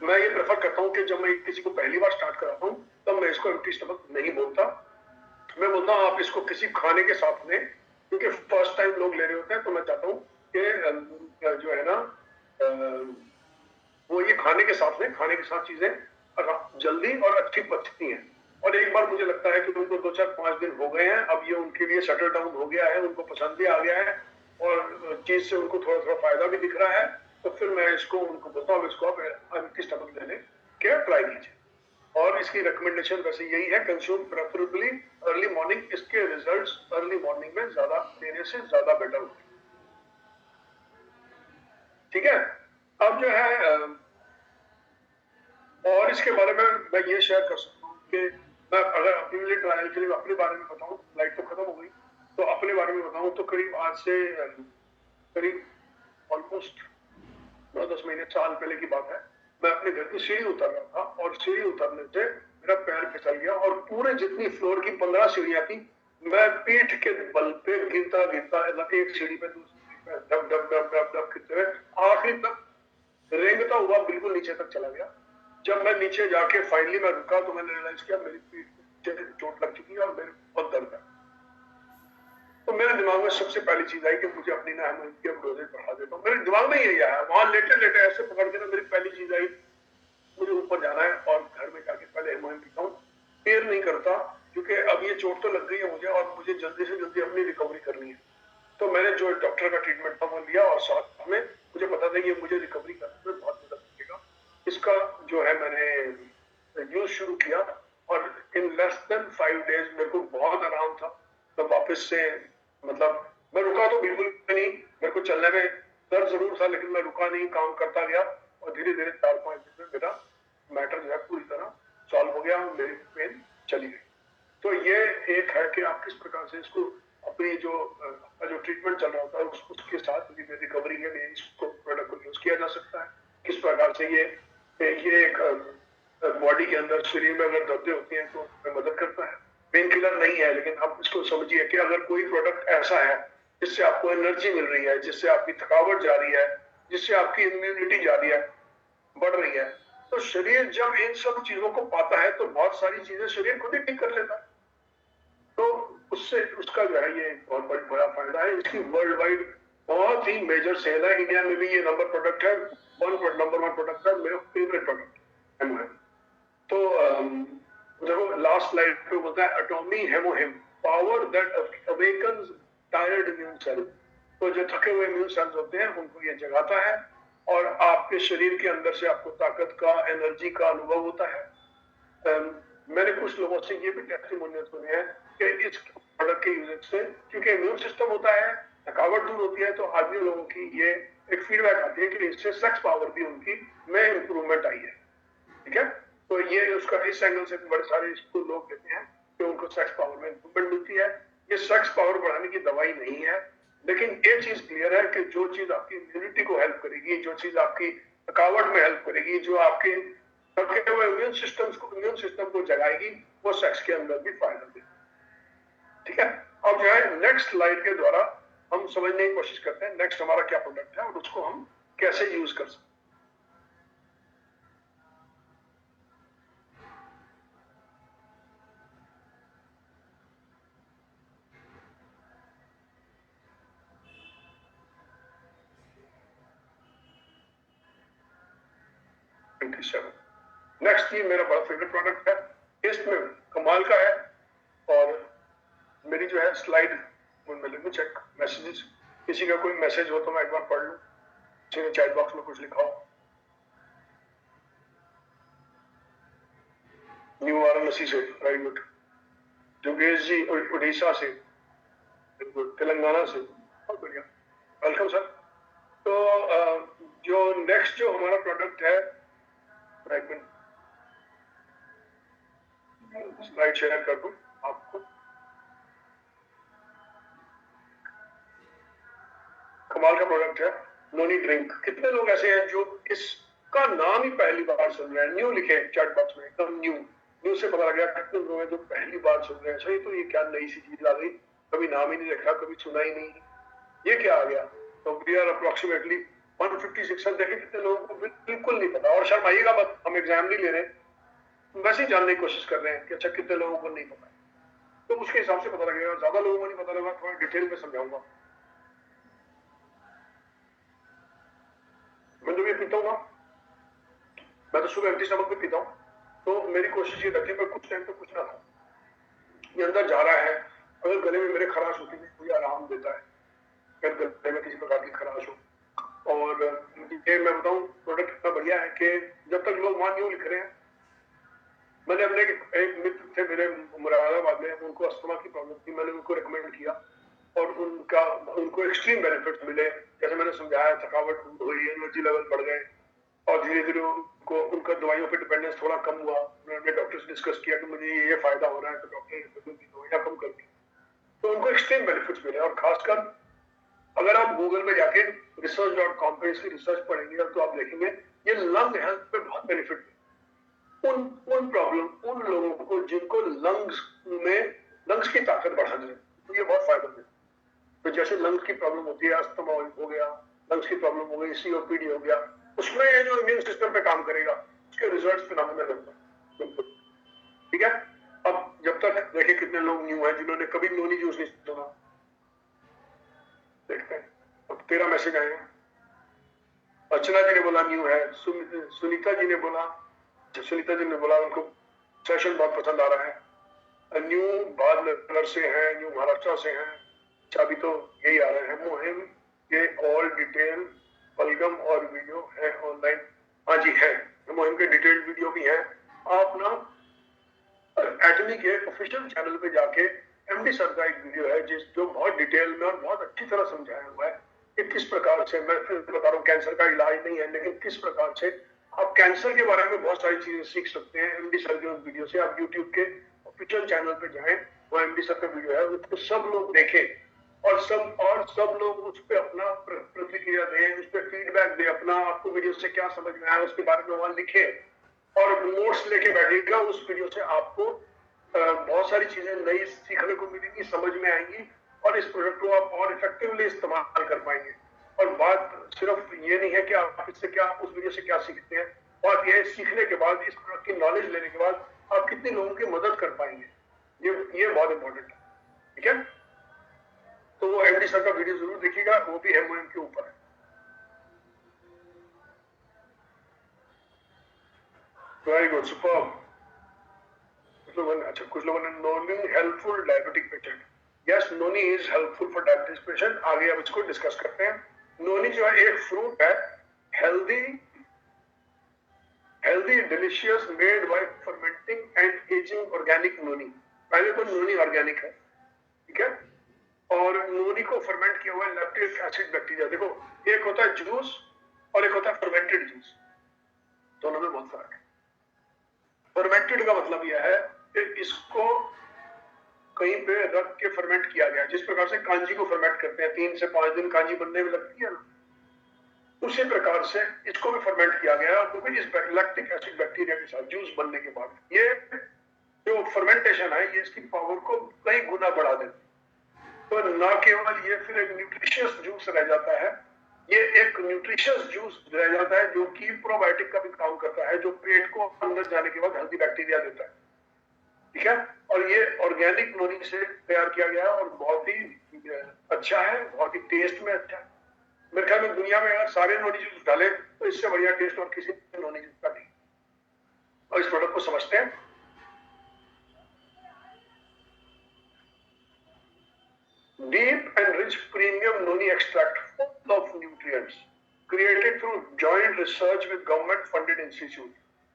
मैं ये प्रेफर करता हूँ कि जब मैं किसी को पहली बार स्टार्ट कराता हूँ तब मैं इसको एम्प्टी स्टमक नहीं बोलता, मैं बोलता हूँ आप इसको किसी खाने के साथ लें, क्योंकि फर्स्ट टाइम लोग ले रहे होते हैं। तो मैं चाहता हूँ कि जो है ना वो ये खाने के साथ लें, खाने के साथ चीजें जल्दी और अच्छी पचती हैं। और एक बार मुझे लगता है कि उनको 2-4-5 दिन हो गए हैं, अब ये उनके लिए सेटल डाउन हो गया है, उनको पसंद भी आ गया है, और चीज से उनको थोड़ा थोड़ा फायदा भी दिख रहा है, तो फिर मैं इसको उनको बोलता हूँ इसको आप एम्प्टी स्टमक लेने के ट्राई कीजिए। और इसकी रिकमेंडेशन वैसे यही है, कंज्यूम प्रेफरेबली अर्ली मॉर्निंग। इसके रिजल्ट्स अर्ली मॉर्निंग में ज्यादा देने से ज्यादा बेटर होते हैं। ठीक है, अब जो है और इसके बारे में मैं ये शेयर कर सकता हूँ कि मैं अगर अपने लिए ट्रायल के लिए अपने बारे में बताऊं, लाइट तो खत्म हो गई, तो अपने बारे में बताऊं तो करीब आज से करीब ऑलमोस्ट 9-10 महीने साल पहले की बात है। मैं अपने घर की सीढ़ी उतर रहा था और सीढ़ी उतरने से मेरा पैर फिसल गया और पूरे जितनी फ्लोर की 15 सीढ़ियां थी, मैं पीठ के बल पे गिरता गिरता एक सीढ़ी पे दूसरी पे dub dub dub dub dub गिरते हुए आखिरी तक रेंगता हुआ बिल्कुल नीचे तक चला गया। जब मैं नीचे जाके फाइनली मैं रुका तो मैंने रियलाइज किया मेरी पीठ पे चोट लग चुकी है और मेरे बहुत दर्द है। तो मेरे दिमाग में सबसे पहली चीज आई कि मुझे अपनी ना की डोजेज बढ़ा देता हूँ। मेरे दिमाग में यही आया, वहां लेटे लेटे ऐसे पकड़ के ना मेरी पहली चीज आई मुझे ऊपर जाना है और घर में जाके पहले एमओएम पीता हूँ। देर नहीं करता क्योंकि अब ये चोट तो लग गई है मुझे और मुझे जल्दी से जल्दी अपनी रिकवरी करनी है। तो मैंने जो डॉक्टर का ट्रीटमेंट था वो लिया और साथ में मुझे पता था ये मुझे रिकवरी करने में बहुत मदद करेगा। इसका जो है मैंने यूज शुरू किया और इन लेस देन 5 डेज मेरे को बहुत आराम था। तो वापस से मतलब मैं रुका तो बिल्कुल नहीं, मेरे को चलने में दर्द जरूर था लेकिन मैं रुका नहीं, काम करता गया और धीरे धीरे 4-5 दिन में मेरा मैटर जो है पूरी तरह सॉल्व हो गया, मेरी पेन चली गई। तो ये एक है कि आप किस प्रकार से इसको अपनी जो ट्रीटमेंट चल रहा होता है उसके साथ रिकवरी के लिए इसको प्रोडक्ट को यूज किया जा सकता है। किस प्रकार से ये एक बॉडी के अंदर शरीर में अगर दर्दें होती हैं तो मदद करता है। पेन किलर नहीं है लेकिन आप इसको समझिए कि अगर कोई प्रोडक्ट ऐसा है जिससे आपको एनर्जी मिल रही है, जिससे आपकी थकावट जा रही है, जिससे आपकी इम्यूनिटी जा रही है, बढ़ रही है, तो शरीर जब इन सब चीजों को पाता है तो बहुत सारी चीजें शरीर खुद ही ठीक कर लेता है। तो उससे उसका जो है ये बहुत बड़ा फायदा है। इसकी वर्ल्ड वाइड बहुत ही मेजर सेल है। इंडिया में भी ये नंबर प्रोडक्ट है, नंबर 1 प्रोडक्ट है, मेरा फेवरेट प्रोडक्ट है। तो देखो लास्ट स्लाइड पे बोलता है Atomy hemohim power that awakens tired immune cell. तो जो थके हुए इम्यून सेल्स होते हैं उनको ये जगाता है और आपके शरीर के अंदर से आपको ताकत का, एनर्जी का अनुभव होता है। मैंने कुछ लोगों से ये भी टेस्टिमोनियल सुने हैं कि इस प्रोडक्ट के यूज से क्योंकि इम्यून सिस्टम होता है, थकावट दूर होती है, तो आदमी लोगों की ये एक फीडबैक आती है कि इससे सेक्स पावर भी उनकी में इंप्रूवमेंट आई है। ठीक है, तो ये उसका इस एंगल से बड़े सारे इसको लोग कहते हैं कि उनको सेक्स पावर में इंप्रूवमेंट मिलती है। ये सेक्स पावर बढ़ाने की दवाई नहीं है, लेकिन एक चीज क्लियर है कि जो चीज आपकी इम्यूनिटी को हेल्प करेगी, जो चीज आपकी थकावट में हेल्प करेगी, जो आपके थके हुए इम्यून सिस्टम को जगाएगी, वो सेक्स के अंदर भी फायदा देगी। ठीक है, अब जो है नेक्स्ट स्लाइड के द्वारा हम समझने की कोशिश करते हैं नेक्स्ट हमारा क्या प्रोडक्ट है और उसको हम कैसे यूज कर सकते हैं। नेक्स्ट ये मेरा बड़ा फेवरेट प्रोडक्ट है, टेस्ट में कमाल का है और मेरी जो है स्लाइड में चेक मैसेजेस, किसी का कोई मैसेज हो तो मैं एक बार पढ़ लूं, किसी ने चैट बॉक्स में कुछ लिखा हो। न्यू वाराणसी से वेरी गुड, जोगेश जी उड़ीसा से, तेलंगाना से, बहुत बढ़िया, वेलकम सर। तो जो नेक्स्ट जो हमारा प्रोडक्ट है, स्लाइड शेयर कर दूं आपको। कमाल का प्रोडक्ट है नोनी ड्रिंक। कितने लोग ऐसे हैं जो इसका नाम ही पहली बार सुन रहे हैं? न्यू लिखे चैट बॉक्स में, एकदम न्यू से पता लग गया कितने लोग हैं जो पहली बार सुन रहे हैं। सही, तो ये क्या नई सी चीज आ गई, कभी नाम ही नहीं देखा, कभी सुना ही नहीं, ये क्या आ गया। तो वी आर अप्रोक्सीमेटली 156 देखे कितने लोगों को बिल्कुल नहीं पता। और शर्माइएगा मत, हम एग्जाम नहीं ले रहे, वैसे ही जानने की कोशिश कर रहे हैं कि अच्छा कितने लोगों को नहीं पता, तो उसके हिसाब से पता लगेगा। ज्यादा लोगों को नहीं पता लगा, थोड़ा डिटेल में समझाऊंगा। मैं जब ये पीता हूँ ना, मैं तो सुबह एम्प्टी स्टमक में पीता हूँ, तो मेरी कोशिश ये रहती है मैं कुछ टाइम तो कुछ ना खाऊं। ये अंदर जा रहा है, अगर गले में मेरे खराश होती है तो ये आराम देता है, अगर गले में किसी प्रकार की खराश हो। और ये मैं बताऊं प्रोडक्ट इतना बढ़िया है कि जब तक लोग वहां न्यू लिख रहे हैं, मैंने अपने एक मित्र थे मेरे मुरादाबाद में, उनको अस्थमा की प्रॉब्लम थी, मैंने उनको रिकमेंड किया और उनको एक्सट्रीम बेनिफिट्स मिले। जैसे मैंने समझाया, थकावट हुई, एनर्जी लेवल बढ़ गए और धीरे धीरे को उनका दवाइयों पे डिपेंडेंस थोड़ा कम हुआ, उन्होंने डॉक्टर से डिस्कस किया कि मुझे ये फायदा हो रहा है, तो डॉक्टर ने दवाइयाँ कम कर दी, तो उनको एक्सट्रीम बेनिफिट्स मिले। और खासकर अगर आप गूगल में जाके research.com पे इसकी रिसर्च पढ़ेंगे तो आप देखेंगे ये लंग हेल्थ पे बहुत बेनिफिट है। उन प्रॉब्लम उन लोगों को जिनको लंग्स की ताकत बढ़ानी है, तो ये बहुत फायदा है। तो जैसे लंग्स की प्रॉब्लम होती है, अस्थमा हो गया, लंग्स की प्रॉब्लम हो गई, COPD हो गया, उसमें ये जो इम्यून सिस्टम पे काम करेगा उसके रिजल्ट्स फिनोमिनल होंगे। ठीक है, अब जब तक देखिए कितने लोग न्यू हैं जिन्होंने कभी नोनी जूस नहीं सुना, देखते हैं। अब 13 मैसेज आए हैं। अर्चना जी ने बोला न्यू है, सुनीता जी ने बोला उनको सेशन बहुत पसंद आ रहा है। न्यू बादनगर से हैं, न्यू महाराष्ट्र से हैं, चाबी तो यही आ रहे हैं। मुहिम के ऑल डिटेल बलगम और वीडियो है ऑनलाइन। हाँ जी है, मुहिम के डिटेल्ड वीडियो भी है। आप ना एटमी के ऑफिशियल चैनल पे जाके MD सर का एक वीडियो है जो बहुत डिटेल में और बहुत अच्छी तरह समझाया हुआ है कि किस प्रकार से, मैं फिर बता रहा हूँ कैंसर का इलाज नहीं है, लेकिन किस प्रकार से आप कैंसर के बारे में बहुत सारी चीजें सीख सकते हैं MD सर के उस वीडियो से। आप यूट्यूब के ऑफिशियल चैनल पे जाएं, वो MD सर का वीडियो है, उसको सब लोग देखें और सब लोग उस पर अपना प्रतिक्रिया दें, उस पर फीडबैक दें अपना, आपको वीडियो से क्या समझ में आया उसके बारे में वहां लिखे और नोट्स लेके बैठिएगा। उस वीडियो से आपको बहुत सारी चीजें नई सीखने को मिलेंगी, समझ में आएंगी और इस प्रोडक्ट को आप और इफेक्टिवली इस्तेमाल कर पाएंगे। और बात सिर्फ ये नहीं है कि आप इससे क्या, उस वीडियो से क्या सीखते हैं, बात यह सीखने के बाद, इस प्रोडक्ट की नॉलेज लेने के बाद आप कितने लोगों की मदद कर पाएंगे, ये बहुत इंपॉर्टेंट है। ठीक है, तो वो MD सर का वीडियो जरूर देखिएगा, वो भी MOM के ऊपर है। Very good, super. अच्छा, कुछ लोगों ने noni helpful diabetic patient, yes noni is helpful for diabetic patient. आगे अब इसको डिस्कस करते हैं। नोनी जो है एक फ्रूट है, healthy delicious made by fermenting and ageing organic noni. पहले तो नोनी ऑर्गेनिक है, ठीक है, और नोनी को फर्मेंट किया हुआ लैक्टिक एसिड बैक्टीरिया। देखो, एक होता है जूस और एक होता है फर्मेंटेड जूस, दोनों में बहुत फर्क है। फर्मेंटेड का मतलब यह है कि इसको कहीं पे रख के फर्मेंट किया गया, जिस प्रकार से कांजी को फर्मेंट करते हैं, 3 से 5 दिन कांजी बनने में लगती है ना, उसी प्रकार से इसको भी फर्मेंट किया गया है, वो भी इस लैक्टिक एसिड बैक्टीरिया के साथ जूस बनने के बाद। ये जो फर्मेंटेशन है ये इसकी पावर को कई गुना बढ़ा देती है। तो न केवल ये फिर एक न्यूट्रिशियस जूस रह जाता है, ये एक न्यूट्रिशियस जूस रह जाता है जो कि प्रोबायोटिक का भी काम करता है, जो पेट को अंदर जाने के बाद हेल्दी बैक्टीरिया देता है। ठीक है, और ये ऑर्गेनिक नोनी से तैयार किया गया है और बहुत ही अच्छा है, बहुत ही टेस्ट में अच्छा है। मेरे ख्याल में दुनिया में अगर सारे नोनी जूस डाले तो इससे बढ़िया टेस्ट और किसी नोनी जूस का नहीं। और इस प्रोडक्ट को समझते हैं। Deep and rich premium noni extract full of nutrients created through joint research with government funded institute।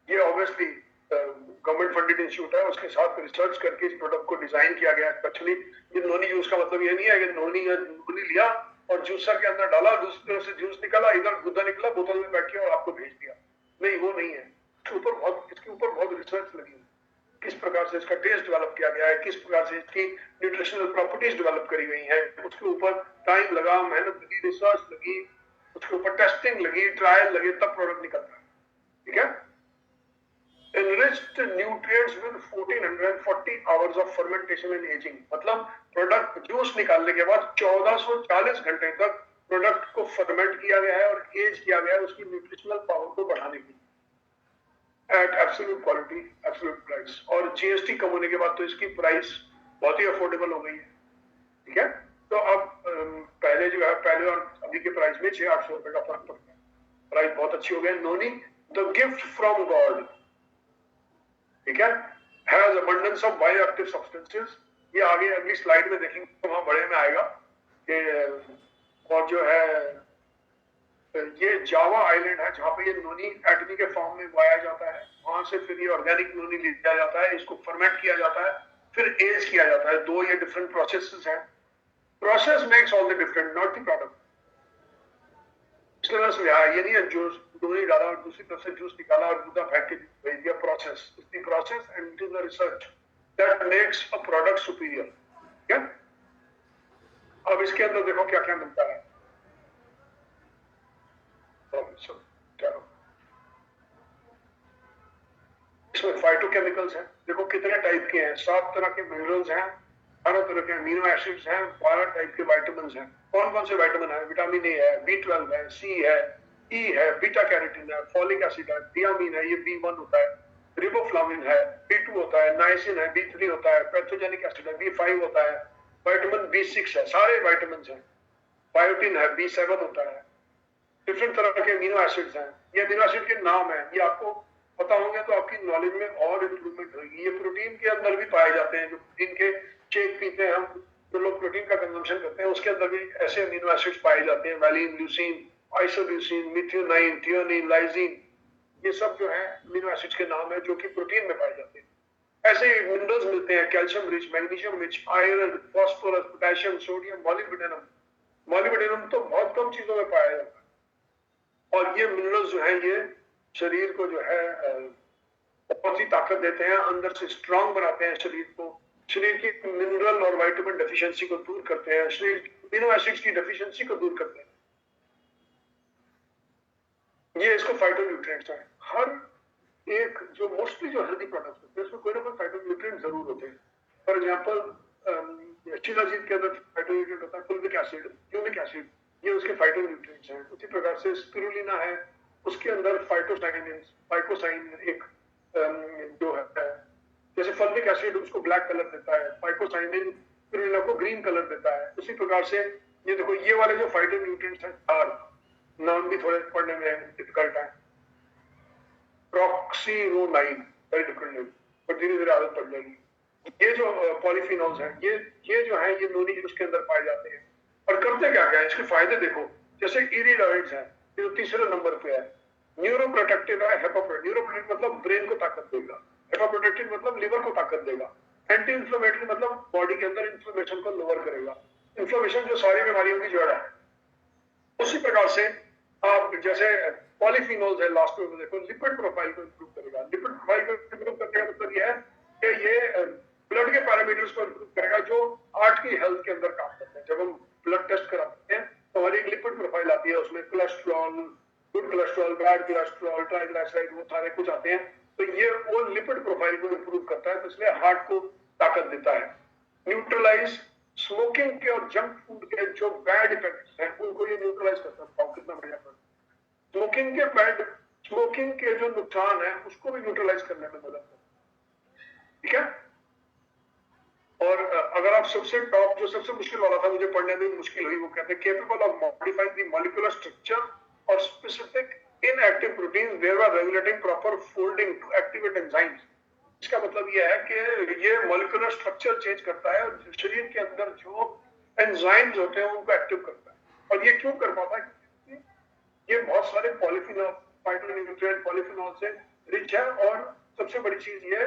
ये obviously गवर्नमेंट फंडेड इंस्टीट्यूट है, उसके साथ रिसर्च करके इस प्रोडक्ट को डिजाइन किया गया। स्पेशली ये नोनी जूस का मतलब ये नहीं है कि नोनी लिया और जूसर के अंदर डाला, दूसरे से जूस निकला, इधर गुद्दा निकला, बोतल में बैठ गया और आपको भेज दिया। नहीं, वो नहीं है। इसके ऊपर बहुत रिसर्च लगी है, किस प्रकार से इसका टेस्ट डेवलप किया गया है, किस प्रकार से इसकी न्यूट्रिशनल प्रॉपर्टीज डेवलप करी गई हैं, उसके ऊपर टाइम लगा, मेहनत लगी, रिसर्च लगी, उसके ऊपर टेस्टिंग लगी, ट्रायल लगे, तब प्रोडक्ट निकलता है। ठीक है, enriched nutrients with 1440 hours of fermentation and aging। मतलब प्रोडक्ट जूस निकालने के बाद 1440 घंटे तक प्रोडक्ट को फर्मेंट किया गया है और एज किया गया है उसकी न्यूट्रिशनल पावर को बढ़ाने के लिए, at absolute quality, absolute price. और GST कम होने के बाद तो इसकी प्राइस बहुत ही अफोर्डेबल हो गई है। ठीक है, तो अब पहले जो है, पहले और अभी के प्राइस में 600-800 रुपए का फर्क पड़ता है, प्राइस बहुत अच्छी हो गई। नोनी द गिफ्ट फ्रॉम गॉड, ठीक है, has abundance of bioactive substances. ये आगे अगली स्लाइड में देखेंगे तो वहां बड़े में आएगा कि, और जो है ये जावा आइलैंड है जहां पे ये नोनी एटमी के फॉर्म में उगाया जाता है, वहां से फिर ये ऑर्गेनिक नोनी लिया जाता है, इसको फर्मेंट किया जाता है, फिर एज किया जाता है। दो ये डिफरेंट प्रोसेसेस हैं। Process makes all the different, not the product. Spinners में आया, ये नहीं है जूस डोरी डाला और दूसरी तरफ से जूस निकाला और दूधा फेंक के भेज दिया। Process is the process and it is the research that makes a product superior. क्या अब इसके अंदर देखो क्या क्या मिलता है। चलो इसमें फाइटोकेमिकल्स हैं, देखो कितने टाइप के हैं, 7 तरह के मिनरल्स हैं, 12 तरह के अमीनो एसिड्स हैं, 12 टाइप के विटामिन हैं। कौन कौन से विटामिन है? विटामिन ए है, B12 है, सी है, ई है, बीटा कैरोटीन है, फॉलिक एसिड है, थियामिन है, ये B1 होता है, रिबोफ्लाविन है, B2 होता है, नाइसिन है, B3 होता है, पैथोजेनिक एसिड है, B5 होता है, विटामिन B6 है, सारे विटामिन हैं, बायोटिन है, B7 होता है, डिफरेंट तरह के अमीनो एसिड्स हैं। ये अमीनो एसिड के नाम है, ये आपको पता होंगे तो आपकी नॉलेज में और इंप्रूवमेंट होगी। ये प्रोटीन के अंदर भी पाए जाते हैं, जो प्रोटीन के शेक पीते हैं हम, जो लोग प्रोटीन का कंजम्पशन करते हैं, उसके अंदर भी ऐसे अमीनो एसिड्स पाए जाते हैं, valine, leucine, isoleucine, methionine, threonine, lysine, ये सब जो है अमीनो एसिड्स के नाम है जो कि प्रोटीन में पाए जाते हैं। ऐसे मिनरल्स मिलते हैं, calcium rich, magnesium rich, iron, phosphorus, potassium, sodium, molybdenum. Molybdenum तो बहुत कम चीजों में पाया जाता है। और ये मिनरल्स जो है ये शरीर को जो है बहुत ही ताकत देते हैं, अंदर से स्ट्रांग बनाते हैं शरीर को, शरीर की मिनरल और विटामिन डेफिशिएंसी को दूर करते हैं, शरीर की अमीनो एसिड्स की डेफिशिएंसी को दूर करते हैं। ये इसको फाइटोन्यूट्रिएंट्स है। हर एक जो मोस्टली जो हेल्दी प्रोडक्ट्स होते हैं उसमें कोई ना कोई फाइटोन्यूट्रिएंट जरूर होते हैं। फॉर एग्जांपल शिलाजीत के अंदर फाइटोन्यूट्रिएंट होता है फुल्विक एसिड, ह्यूमिक एसिड, ये उसके फाइटोन्यूट्रिएंट्स हैं। उसी प्रकार से स्पिरुलिना है, उसके अंदर फाइटोसाइनिन, फाइकोसाइन एक जो है, जैसे फॉलिक एसिड उसको ब्लैक कलर देता है, फाइकोसाइनिन स्पिरुलिना को ग्रीन कलर देता है। उसी प्रकार से ये देखो ये वाले जो फाइटोन्यूट्रिएंट्स हैं, चार नाम भी थोड़े पढ़ने में डिफिकल्ट है, प्रॉक्सीनोनाइन, वेरी डिफिकल्ट नेम, पर धीरे धीरे आदत पड़ जाएगी। ये जो पॉलीफिनॉल्स हैं, ये जो है ये नोनी उसके अंदर पाए जाते हैं। और करते क्या क्या है, इसके फायदे देखो, जैसे इरिडॉइड्स हैं, जो तीसरे नंबर पे है, न्यूरोप्रोटेक्टिव है, न्यूरोप्रोटेक्टिव मतलब ब्रेन को ताकत देगा, हेपाप्रोटेक्टिव मतलब लिवर को ताकत देगा, एंटी इंफ्लेमेटरी मतलब बॉडी के अंदर इंफ्लेमेशन को लोअर करेगा। इंफ्लेमेशन जो सारी बीमारियों की जड़ है। उसी प्रकार से आप जैसे पॉलीफिनॉल्स है लास्ट में देखो, लिपिड प्रोफाइल को इंप्रूव करेगा। लिपिड प्रोफाइल को इंप्रूव करने का मतलब यह है कि ये ब्लड के पैरामीटर्स को इंप्रूव करेगा जो हार्ट की हेल्थ के अंदर काम करते हैं। जब हम ब्लड टेस्ट कराते हैं तो हमारी एक लिपिड प्रोफाइल आती है, उसमें cholesterol, good cholesterol, bad cholesterol, triglyceride, वो सारे कुछ आते हैं। तो ये वो लिपिड प्रोफाइल को इंप्रूव करता है, तो इसलिए हार्ट को ताकत देता है। न्यूट्रलाइज स्मोकिंग के और जंक फूड के जो बैड इफेक्ट्स हैं उनको ये न्यूट्रलाइज करता है। कितना बढ़िया स्मोकिंग के जो नुकसान है उसको भी न्यूट्रलाइज करने में मदद करता है। ठीक है। और अगर आप सबसे टॉप जो सबसे मुश्किल वाला था, मुझे पढ़ने में मुश्किल हुई, वो कहते हैं capable of modifying the molecular structure और specific inactive proteins thereby regulating proper folding to activate enzymes. इसका मतलब यह है कि ये मॉलिक्यूलर स्ट्रक्चर चेंज करता है और शरीर के अंदर जो एंजाइम्स होते हैं उनको एक्टिव करता है। और ये क्यों कर पाता है? क्योंकि ये बहुत सारे पॉलीफिनॉल, फाइटोन्यूट्रिएंट पॉलीफिनॉल से रिच है, और सबसे बड़ी चीज ये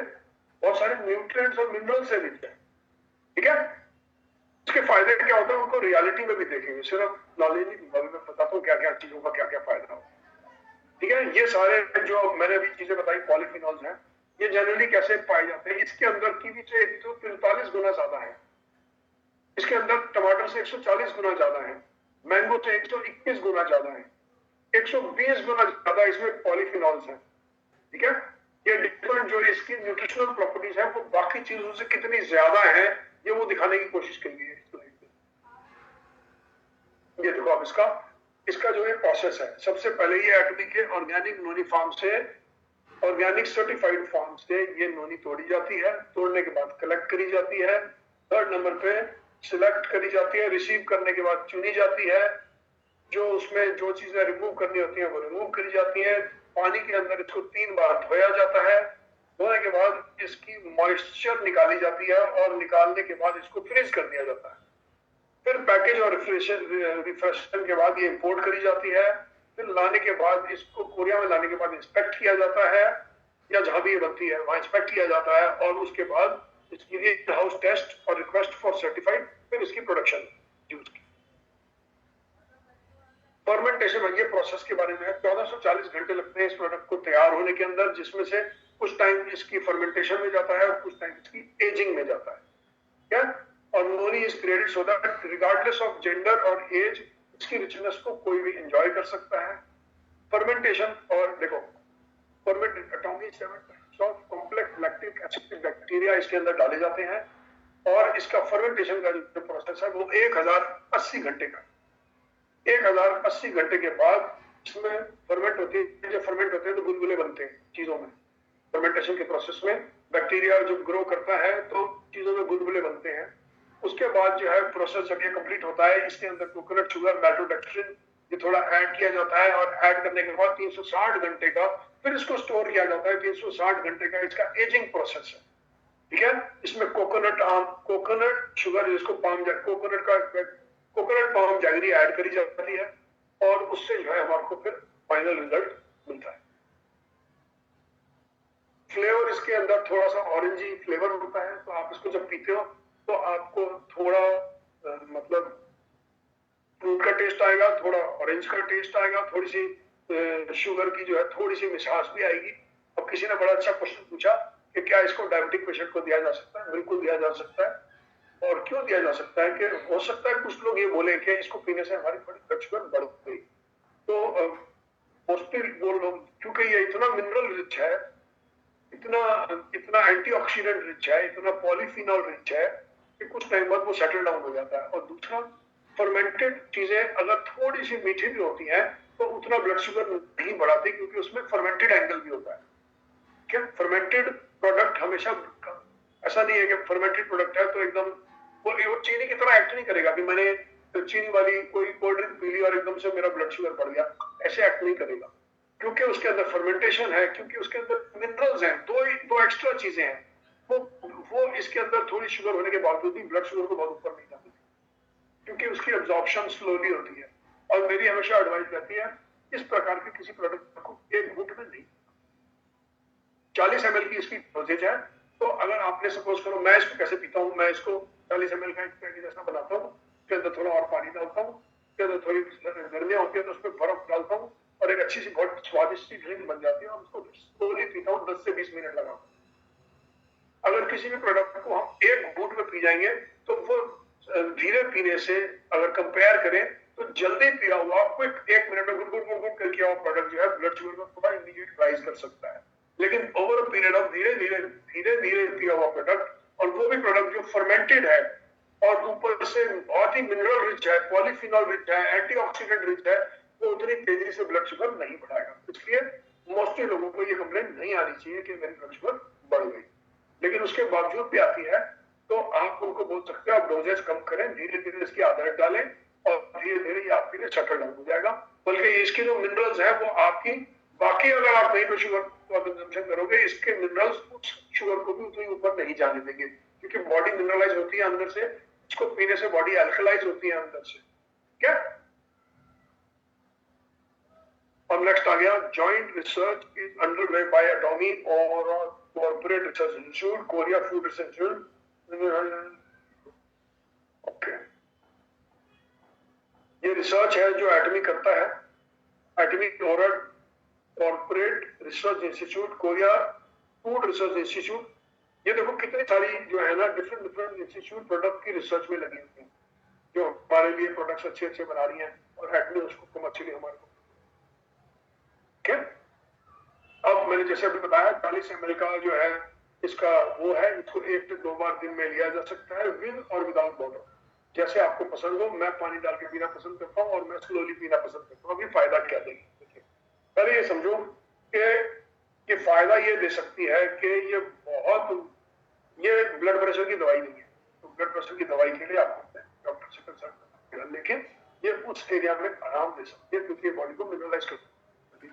बहुत सारे न्यूट्रिएंट्स और मिनरल से रिच है। ठीक है। इसके फायदे क्या होते हैं उनको रियलिटी में भी देखेंगे, सिर्फ नॉलेज नहीं दूंगा, मैं बताता हूँ क्या क्या चीजों का क्या क्या फायदा हो। ठीक है। ये सारे जो मैंने अभी चीजें बताई पॉलीफिनॉल्स हैं, ये जनरली कैसे पाए जाते हैं? इसके अंदर कीवी से 143 गुना ज्यादा है, इसके अंदर टमाटर से 140 गुना ज्यादा है, मैंगो से 121 गुना ज्यादा है, 120 गुना ज्यादा इसमें पॉलीफिनॉल्स हैं। ठीक है। ये डिफरेंट जो इसकी न्यूट्रिशनल प्रॉपर्टीज है वो बाकी चीजों से कितनी ज्यादा है, ये वो दिखाने की कोशिश की गई है। ये देखो अब इसका जो है प्रोसेस है, सबसे पहले ये एटमी के ऑर्गेनिक नोनी फार्म से, ऑर्गेनिक सर्टिफाइड फार्म से ये नोनी तोड़ी जाती है, तोड़ने के बाद कलेक्ट करी जाती है, थर्ड नंबर पे सिलेक्ट करी जाती है, रिसीव करने के बाद चुनी जाती है, जो उसमें जो चीजें रिमूव करनी होती है वो रिमूव करी जाती है, पानी के अंदर इसको 3 बार धोया जाता है, धोने के बाद इसकी मॉइस्चर निकाली जाती है और निकालने के बाद इसको फ्रीज कर दिया जाता है। फिर पैकेज और रिफ्रेशन के बाद ये इंपोर्ट करी जाती है, फिर लाने के बाद इसको कोरिया में लाने के बाद इंस्पेक्ट किया जाता है, या जहां भी ये बनती है वहां इंस्पेक्ट किया जाता है, और उसके बाद इसकी इन हाउस टेस्ट और रिक्वेस्ट फॉर सर्टिफाइड, फिर इसकी प्रोडक्शन यूज की। फर्मेंटेशन, ये प्रोसेस के बारे में है। 1440 घंटे लगते हैं इस प्रोडक्ट को तैयार होने के अंदर, जिसमें से कुछ टाइम इसकी फर्मेंटेशन में जाता है और कुछ टाइम इसकी एजिंग में जाता है। क्या? और noni is created so that regardless of gender और एज इसकी रिचनेस को कोई भी एंजॉय कर सकता है। फर्मेंटेशन, और देखो fermented atomic 7 types of complex lactic acid bacteria इसके अंदर डाले जाते हैं, और इसका फर्मेंटेशन का जो प्रोसेस है वो 1080 घंटे का। 1080 घंटे के बाद इसमें फर्मेंट होती है। जब फर्मेंट होते हैं तो बुलबुले बनते हैं चीजों में। फर्मेंटेशन के प्रोसेस में बैक्टीरिया जब ग्रो करता है तो चीजों में बुलबुले बनते हैं। उसके बाद जो है प्रोसेस जब ये कंप्लीट होता है, इसके अंदर कोकोनट शुगर, मैल्टोडेक्स्ट्रिन ये थोड़ा ऐड किया जाता है, और ऐड करने के बाद 360 घंटे का फिर इसको स्टोर किया जाता है। 360 घंटे का इसका एजिंग प्रोसेस है, ठीक है। इसमें कोकोनट शुगर जिसको कोकोनट पाम जैगरी ऐड करी जाती है, और उससे जो है हमारे को फिर फाइनल रिजल्ट मिलता है। फ्लेवर इसके अंदर थोड़ा सा ऑरेंजी फ्लेवर होता है, तो आप इसको जब पीते हो तो आपको थोड़ा मतलब फ्रूट का टेस्ट आएगा, थोड़ा ऑरेंज का टेस्ट आएगा, थोड़ी सी शुगर की जो है थोड़ी सी मिठास भी आएगी। अब किसी ने बड़ा अच्छा क्वेश्चन पूछा कि क्या इसको डायबिटिक पेशेंट को दिया जा सकता है? बिल्कुल दिया जा सकता है। और क्यों दिया जा सकता है कि हो सकता है कुछ लोग ये बोले कि इसको पीने से हमारी ब्लड शुगर बढ़ गई, तो मोस्टली वो लोग, क्योंकि ये इतना मिनरल रिच है, इतना एंटीऑक्सीडेंट रिच है, इतना पॉलीफिनॉल रिच है कि कुछ टाइम बाद वो सेटल डाउन हो जाता है। और दूसरा, फर्मेंटेड चीजें अगर थोड़ी सी मीठी भी होती हैं तो उतना ब्लड शुगर नहीं बढ़ाती, क्योंकि उसमें फर्मेंटेड एंगल भी होता है। क्या? फर्मेंटेड प्रोडक्ट हमेशा, ऐसा नहीं है कि फर्मेंटेड प्रोडक्ट है तो एकदम वो चीनी की तरह एक्ट नहीं करेगा कि मैंने चीनी वाली कोई कोल्ड ड्रिंक पी ली और एकदम से मेरा ब्लड शुगर बढ़ गया, ऐसे एक्ट नहीं करेगा, क्योंकि उसके अंदर फर्मेंटेशन है, क्योंकि उसके अंदर मिनरल्स हैं, दो एक्स्ट्रा चीजें हैं। वो इसके अंदर थोड़ी शुगर होने के बावजूद भी ब्लड शुगर को बहुत ऊपर नहीं जाती, क्योंकि उसकी एब्जॉर्प्शन स्लोली होती है। और मेरी हमेशा एडवाइस रहती है इस प्रकार के किसी प्रोडक्ट को एक घूंट में नहीं। 40 ml की इसकी डोजेज है, तो अगर आपने सपोज करो, मैं इसको कैसे पीता हूँ, मैं इसको 40 ml का एक पैकेट जैसा बनाता हूँ, उसके अंदर थोड़ा और पानी डालता हूँ, उसके अंदर थोड़ी गर्मियाँ होती है तो उसमें बर्फ डालता हूँ, और एक अच्छी सी बहुत स्वादिष्ट सी ड्रिंक बन जाती है, और उसको स्लोली पीता हूँ 10 से 20 मिनट लगा। अगर किसी भी प्रोडक्ट को हम एक घूंट में पी जाएंगे तो वो धीरे पीने से अगर कंपेयर करें तो जल्दी पिया हुआ क्विक 1 मिनट में गुड़ करके हुआ प्रोडक्ट जो है ब्लड शुगर को थोड़ा इमीडिएट राइज कर सकता है। लेकिन ओवर अ पीरियड ऑफ धीरे धीरे पिया हुआ प्रोडक्ट, और वो भी प्रोडक्ट जो फर्मेंटेड है और ऊपर से बहुत ही मिनरल रिच है, पॉलीफिनॉल रिच है, एंटीऑक्सीडेंट रिच है, वो उतनी तेजी से ब्लड शुगर नहीं बढ़ाएगा। इसलिए मोस्टली लोगों को ये कंप्लेंट नहीं आनी चाहिए कि मेरी ब्लड शुगर बढ़ गई, लेकिन उसके बावजूद भी आती है तो आप उनको बोल सकते हो आप डोजेज कम करें, धीरे धीरे इसकी आदत डालें, और धीरे धीरे ये आपके लिए सेटल डाउन हो जाएगा। बल्कि इसके जो मिनरल्स हैं वो आपकी, बाकी अगर आप कहीं पे शुगर का कंजम्पशन करोगे, इसके मिनरल्स शुगर को भी उतनी ऊपर नहीं जाने देंगे, क्योंकि बॉडी मिनरलाइज होती है अंदर से, इसको पीने से बॉडी अल्कलाइज होती है अंदर से। क्या? और नेक्स्ट आ गया, joint research is underway by Atomy और corporate research institute, Korea food research institute. Okay, ये रिसर्च है जो एटमी करता है, एटमी और corporate research institute, Korea food research institute. ये देखो कितनी सारी जो है ना डिफरेंट इंस्टीट्यूट प्रोडक्ट की रिसर्च में लगी हुई है, जो हमारे लिए प्रोडक्ट्स अच्छे बना रही हैं, और एटमी उसको कमर्शियली हमारे को। क्या? अब मैंने जैसे अभी बताया 40 ml का जो है इसका वो है, इसको 1 से 2 बार दिन में लिया जा सकता है, विद और विदाउट वाटर, जैसे आपको पसंद हो। मैं पानी डाल के पीना पसंद करता हूँ और मैं स्लोली पीना पसंद करता हूँ। अभी फायदा क्या देगी, देखिए पहले ये समझो कि फायदा ये दे सकती है कि ये ब्लड प्रेशर की दवाई नहीं है, तो ब्लड प्रेशर की दवाई के लिए आपको डॉक्टर से कंसल्ट करना है, लेकिन ये उस एरिया में आराम दे सकती है, क्योंकि बॉडी को मिनरलाइज करती है।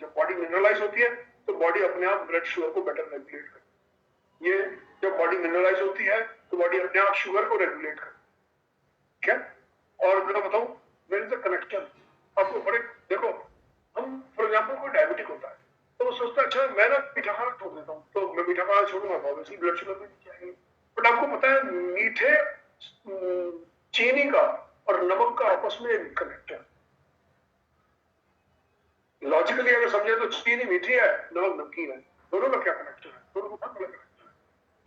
जब बॉडी मिनरलाइज होती है तो बॉडी अपने आप ब्लड शुगर को बेटर रेगुलेट करती है। ये जब बॉडी मिनरलाइज होती है तो बॉडी अपने आप शुगर को रेगुलेट करती है। क्या? और मैं बताऊं, देयर इज अ कनेक्शन आपको बड़े, देखो हम फॉर एग्जांपल कोई डायबिटिक होता है तो वो सोचता है अच्छा मैं ना मीठा खाना छोड़ देता हूँ, तो मैं मीठा खाना छोड़ूंगा तो ऑब्वियसली ब्लड शुगर भी नीचे आएगी। बट आपको पता है मीठे, चीनी का और नमक का आपस में एक कनेक्ट है। लॉजिकली अगर समझे तो चीनी मीठी है, नमक नमकीन है, दोनों का क्या कनेक्शन है? दोनों का बहुत बड़ा कनेक्शन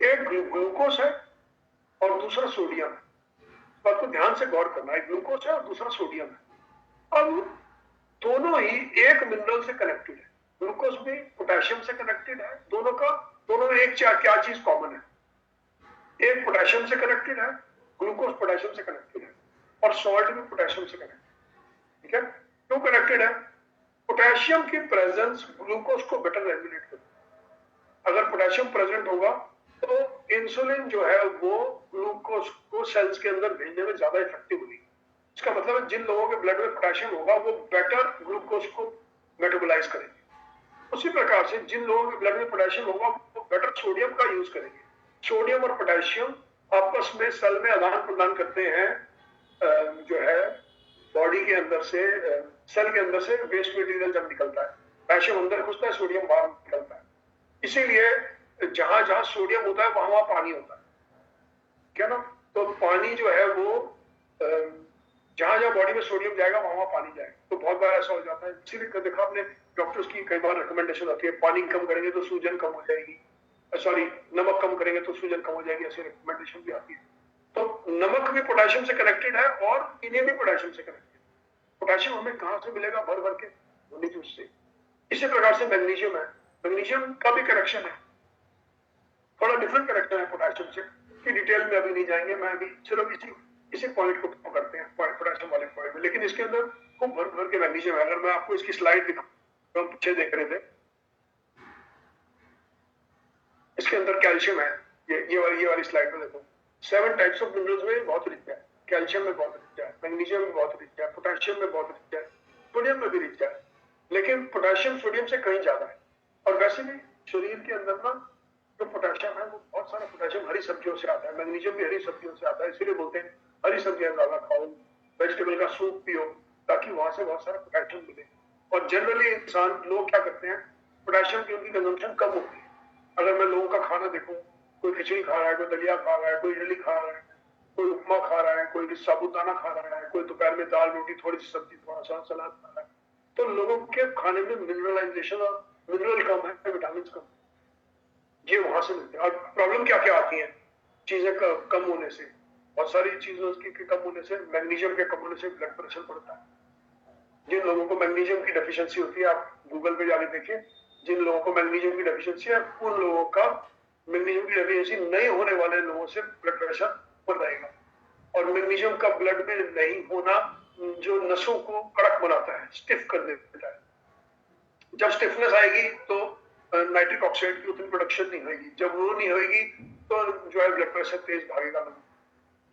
है। एक ग्लूकोज है और दूसरा सोडियम है। इस बात को ध्यान से गौर करना, एक ग्लूकोज है और दूसरा सोडियम है। अब दोनों ही एक मिनरल से कनेक्टेड है, ग्लूकोज भी पोटेशियम से कनेक्टेड है। दोनों में एक क्या चीज कॉमन है? एक पोटेशियम से कनेक्टेड है, ग्लूकोज पोटेशियम से कनेक्टेड है, और सॉल्ट भी पोटेशियम से कनेक्टेड है। ठीक है, क्यों कनेक्टेड है? पोटेशियम की प्रेजेंस ग्लूकोज को बेटर रेगुलेट करती है। अगर पोटेशियम प्रेजेंट होगा तो इंसुलिन जो है वो ग्लूकोज को सेल्स के अंदर भेजने में ज्यादा इफेक्टिव होगी। इसका मतलब है जिन लोगों के ब्लड में पोटेशियम होगा वो बेटर ग्लूकोज को मेटाबोलाइज करेंगे। उसी प्रकार से जिन लोगों के ब्लड में पोटेशियम होगा वो बेटर सोडियम का यूज करेंगे। सोडियम और पोटेशियम आपस में सेल में आदान प्रदान करते हैं। जो है बॉडी के अंदर से, सेल के अंदर से वेस्ट मटेरियल जब निकलता है, पोटेशियम अंदर घुसता है, सोडियम बाहर निकलता है। इसीलिए जहां जहां सोडियम होता है वहां वहां पानी होता है, क्या ना? तो पानी जो है वो जहां जहां बॉडी में सोडियम जाएगा वहां वहां पानी जाएगा। तो बहुत बार ऐसा हो जाता है, इसीलिए देखा आपने डॉक्टर्स की कई बार रिकमेंडेशन आती है, पानी कम करेंगे तो सूजन कम हो जाएगी, सॉरी नमक कम करेंगे तो सूजन कम हो जाएगी, ऐसी रिकमेंडेशन भी आती है। तो नमक भी पोटेशियम से कनेक्टेड है और चीनी भी पोटेशियम से कनेक्टेड है। पोटेशियम हमें कहां से मिलेगा? भर भर के धुनी जूस से। इसी प्रकार से मैग्नीशियम है, मैग्नीशियम का भी कनेक्शन है, थोड़ा डिफरेंट कनेक्शन है पोटेशियम से, कि डिटेल में अभी नहीं जाएंगे, मैं अभी सिर्फ इसी पॉइंट को करते हैं, पोटेशियम वाले पॉइंट में। लेकिन इसके अंदर खूब भर भर के मैग्नीशियम है। अगर मैं आपको इसकी स्लाइड दिखाऊं, हम पीछे देख रहे थे, इसके अंदर कैल्शियम है, ये वाली स्लाइड में देखो, 7 टाइप्स ऑफ मिनरल्स में बहुत रिच है। कैल्शियम में बहुत रिच है, मैग्नीशियम में बहुत रिच है, पोटेशियम में बहुत रिच है, सोडियम में भी रिच है। लेकिन पोटेशियम सोडियम से कहीं ज्यादा है। और वैसे भी शरीर के अंदर ना जो पोटेशियम है वो बहुत सारा पोटेशियम हरी सब्जियों से आता है, मैग्नीशियम भी हरी सब्जियों से आता है। इसीलिए बोलते हैं हरी सब्जियां ज्यादा खाओ, वेजिटेबल का सूप पियो, ताकि वहां से बहुत सारा पोटेशियम मिले। और जनरली इंसान लोग क्या करते हैं, पोटेशियम की उनकी कंजम्पशन कम होती है। अगर मैं लोगों का खाना देखूं, कोई खिचड़ी खा रहा है, कोई दलिया खा रहा है, कोई इडली खा रहा है, कोई उपमा खा रहा है, कोई साबुदाना खा रहा है, कोई दोपहर में दाल रोटी थोड़ी सी सब्जी थोड़ा सा सलाद खा रहा है, तो लोगों के खाने में मिनरलाइजेशन और मिनरल कम है, विटामिन कम, ये वहां से मिलते हैं। और प्रॉब्लम क्या क्या आती है चीजें कम होने से? बहुत सारी चीजों के कम होने से, मैग्नीशियम के कम होने से ब्लड प्रेशर बढ़ता है। जिन लोगों को मैग्नीशियम की डेफिशिएंसी होती है, आप गूगल पे जाके देखिए, जिन लोगों को मैग्नीशियम की डेफिशिएंसी है उन लोगों का मैग्नीशियम की डेफिशिएंसी नहीं होने वाले लोगों से ब्लड प्रेशर बढ़ जाएगा। और मैग्नीशियम का ब्लड में नहीं होना जो नसों को कड़क बनाता है, स्टिफ कर देता है। जब स्टिफनेस आएगी तो नाइट्रिक ऑक्साइड की उतनी प्रोडक्शन नहीं होगी, जब वो नहीं होगी तो जो है ब्लड प्रेशर तेज भागेगा।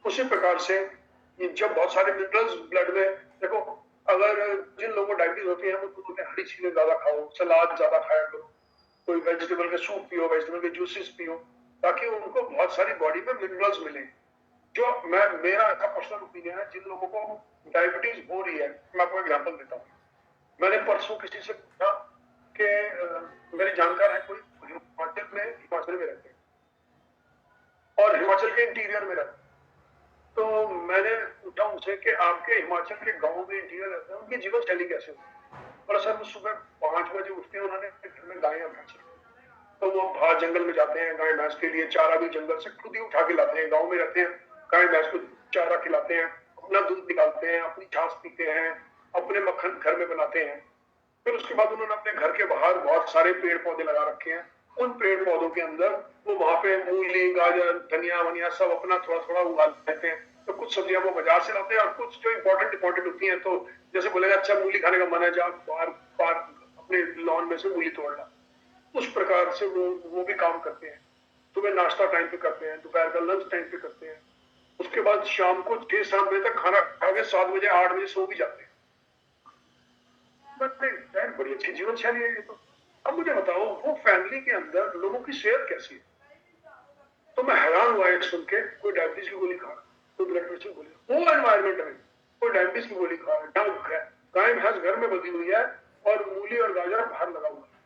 उसी प्रकार से जब बहुत सारे मिनरल्स ब्लड में, देखो अगर जिन लोगों को डायबिटीज होती है वो बोलते हैं हरी चीजें ज्यादा खाओ, सलाद ज्यादा खाया करो, कोई वेजिटेबल के सूप पियो, वेजिटेबल के जूसेस पियो, ताकि उनको बहुत सारी बॉडी में मिनरल्स मिले। जो मेरा ऐसा पर्सनल ओपिनियन है, जिन लोगों को डायबिटीज हो रही है, मैं आपको एग्जांपल देता हूँ। मैंने परसों किसी से पूछा कि मेरे जानकार है कोई हिमाचल में रहते हैं और हिमाचल के इंटीरियर में रहते हैं। तो मैंने पूछा उनसे कि आपके हिमाचल के गांव में इंटीरियर रहते हैं, उनकी जीवन शैली कैसे होती है? और सर वो सुबह 5 बजे उठते हैं, उन्होंने घर में गायें भैंस, तो वो बाहर जंगल में जाते हैं, गाय भैंस के लिए चारा भी जंगल से खुद ही उठा के लाते हैं। गाँव में रहते हैं, गाय भैंस को चारा खिलाते हैं, अपना दूध निकालते हैं, अपनी छाछ पीते हैं, अपने मक्खन घर में बनाते हैं। फिर उसके बाद उन्होंने अपने घर के बाहर बहुत सारे पेड़ पौधे लगा रखे हैं। उन पेड़ पौधों के अंदर वो वहां पे मूली, गाजर, धनिया वनिया सब अपना थोड़ा थोड़ा उगा लेते हैं। तो कुछ सब्जियां वो बाजार से लाते हैं और कुछ जो इंपॉर्टेंट होती हैं, तो जैसे बोलेगा अच्छा मूली खाने का मन है, जा बाहर अपने लॉन में से मूली तोड़ ला। उस प्रकार से वो भी काम करते हैं। सुबह नाश्ता टाइम पे करते हैं, दोपहर का लंच टाइम पे करते हैं, उसके बाद शाम को 6-7 बजे तक खाना खा के 7 बजे 8 बजे सो भी जाते हैं। बड़ी अच्छी जीवन शैली है ये तो। अब मुझे बताओ वो फैमिली के अंदर लोगों की सेहत कैसी है? तो मैं हैरान हुआ एक सुन के, कोई डायबिटीज की गोली खा रहा है, कोई ब्लड प्रेशर की गोली, वो एनवायरमेंट में कोई डायबिटीज की गोली खा रहा है, गाय भैंस घर में बंधी हुई है और मूली और गाजर बाहर लगा हुआ है।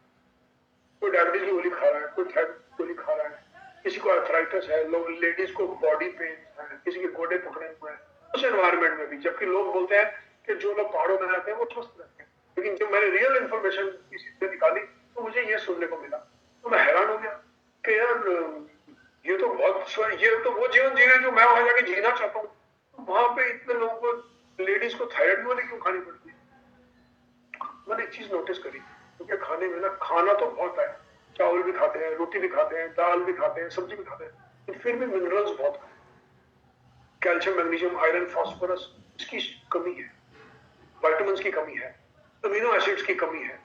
कोई डायबिटीज की गोली खा रहा है, कोई थायराइड की गोली खा रहा है, किसी को आर्थराइटिस है, लेडीज को बॉडी पेन है, किसी के गोडे पकड़े हुए हैं, उस एनवायरमेंट में भी। जबकि लोग बोलते हैं कि जो लोग पहाड़ों में रहते हैं वो स्वस्थ रहते हैं, लेकिन जब मैंने रियल इन्फॉर्मेशन किसी से निकाली तो मुझे ये सुनने को मिला, तो मैं हैरान हो गया कि यार ये तो वो जीवन जी रहे हैं जो मैं वहां जाके जीना चाहता हूँ। तो वहां पे इतने लोगों को, लेडीज को थायराइड वाली क्यों खानी पड़ती है? मैंने एक चीज नोटिस करी, क्योंकि खाने में ना, खाना तो बहुत है, चावल भी खाते हैं, रोटी भी खाते हैं, दाल भी खाते हैं, सब्जी भी खाते हैं, लेकिन फिर भी मिनरल्स बहुत है, कैल्शियम, मैग्नीशियम, आयरन, फास्फोरस, इसकी कमी है, विटामिन की कमी है, अमीनो एसिड्स की कमी है।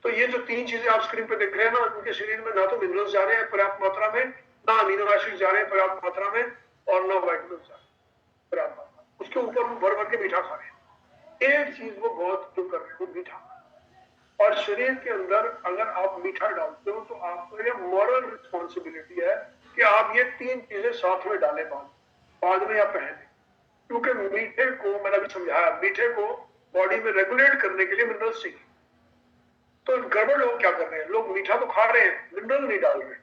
तो ये जो तीन चीजें आप स्क्रीन पे देख रहे हैं ना, उनके शरीर में ना तो मिनरल्स जा रहे हैं पर्याप्त मात्रा में, ना अमीनो एसिड जा रहे हैं पर्याप्त मात्रा में, और ना विटामिन जा रहे हैं पर्याप्त मात्रा में। उसके ऊपर वो भर भर के मीठा खा रहे हैं। एक चीज वो बहुत जो कर रहे हैं वो मीठा, और शरीर के अंदर अगर आप मीठा डालते हो तो आपको ये मॉरल रिस्पॉन्सिबिलिटी है कि आप ये तीन चीजें साथ में डालें बाद में या पहले, क्योंकि मीठे को, मैंने अभी समझाया, मीठे को बॉडी में रेगुलेट करने के लिए मिनरल्स चाहिए। तो गड़बड़ लोग क्या कर रहे हैं, लोग मीठा तो खा रहे हैं, मिनरल नहीं डाल रहे।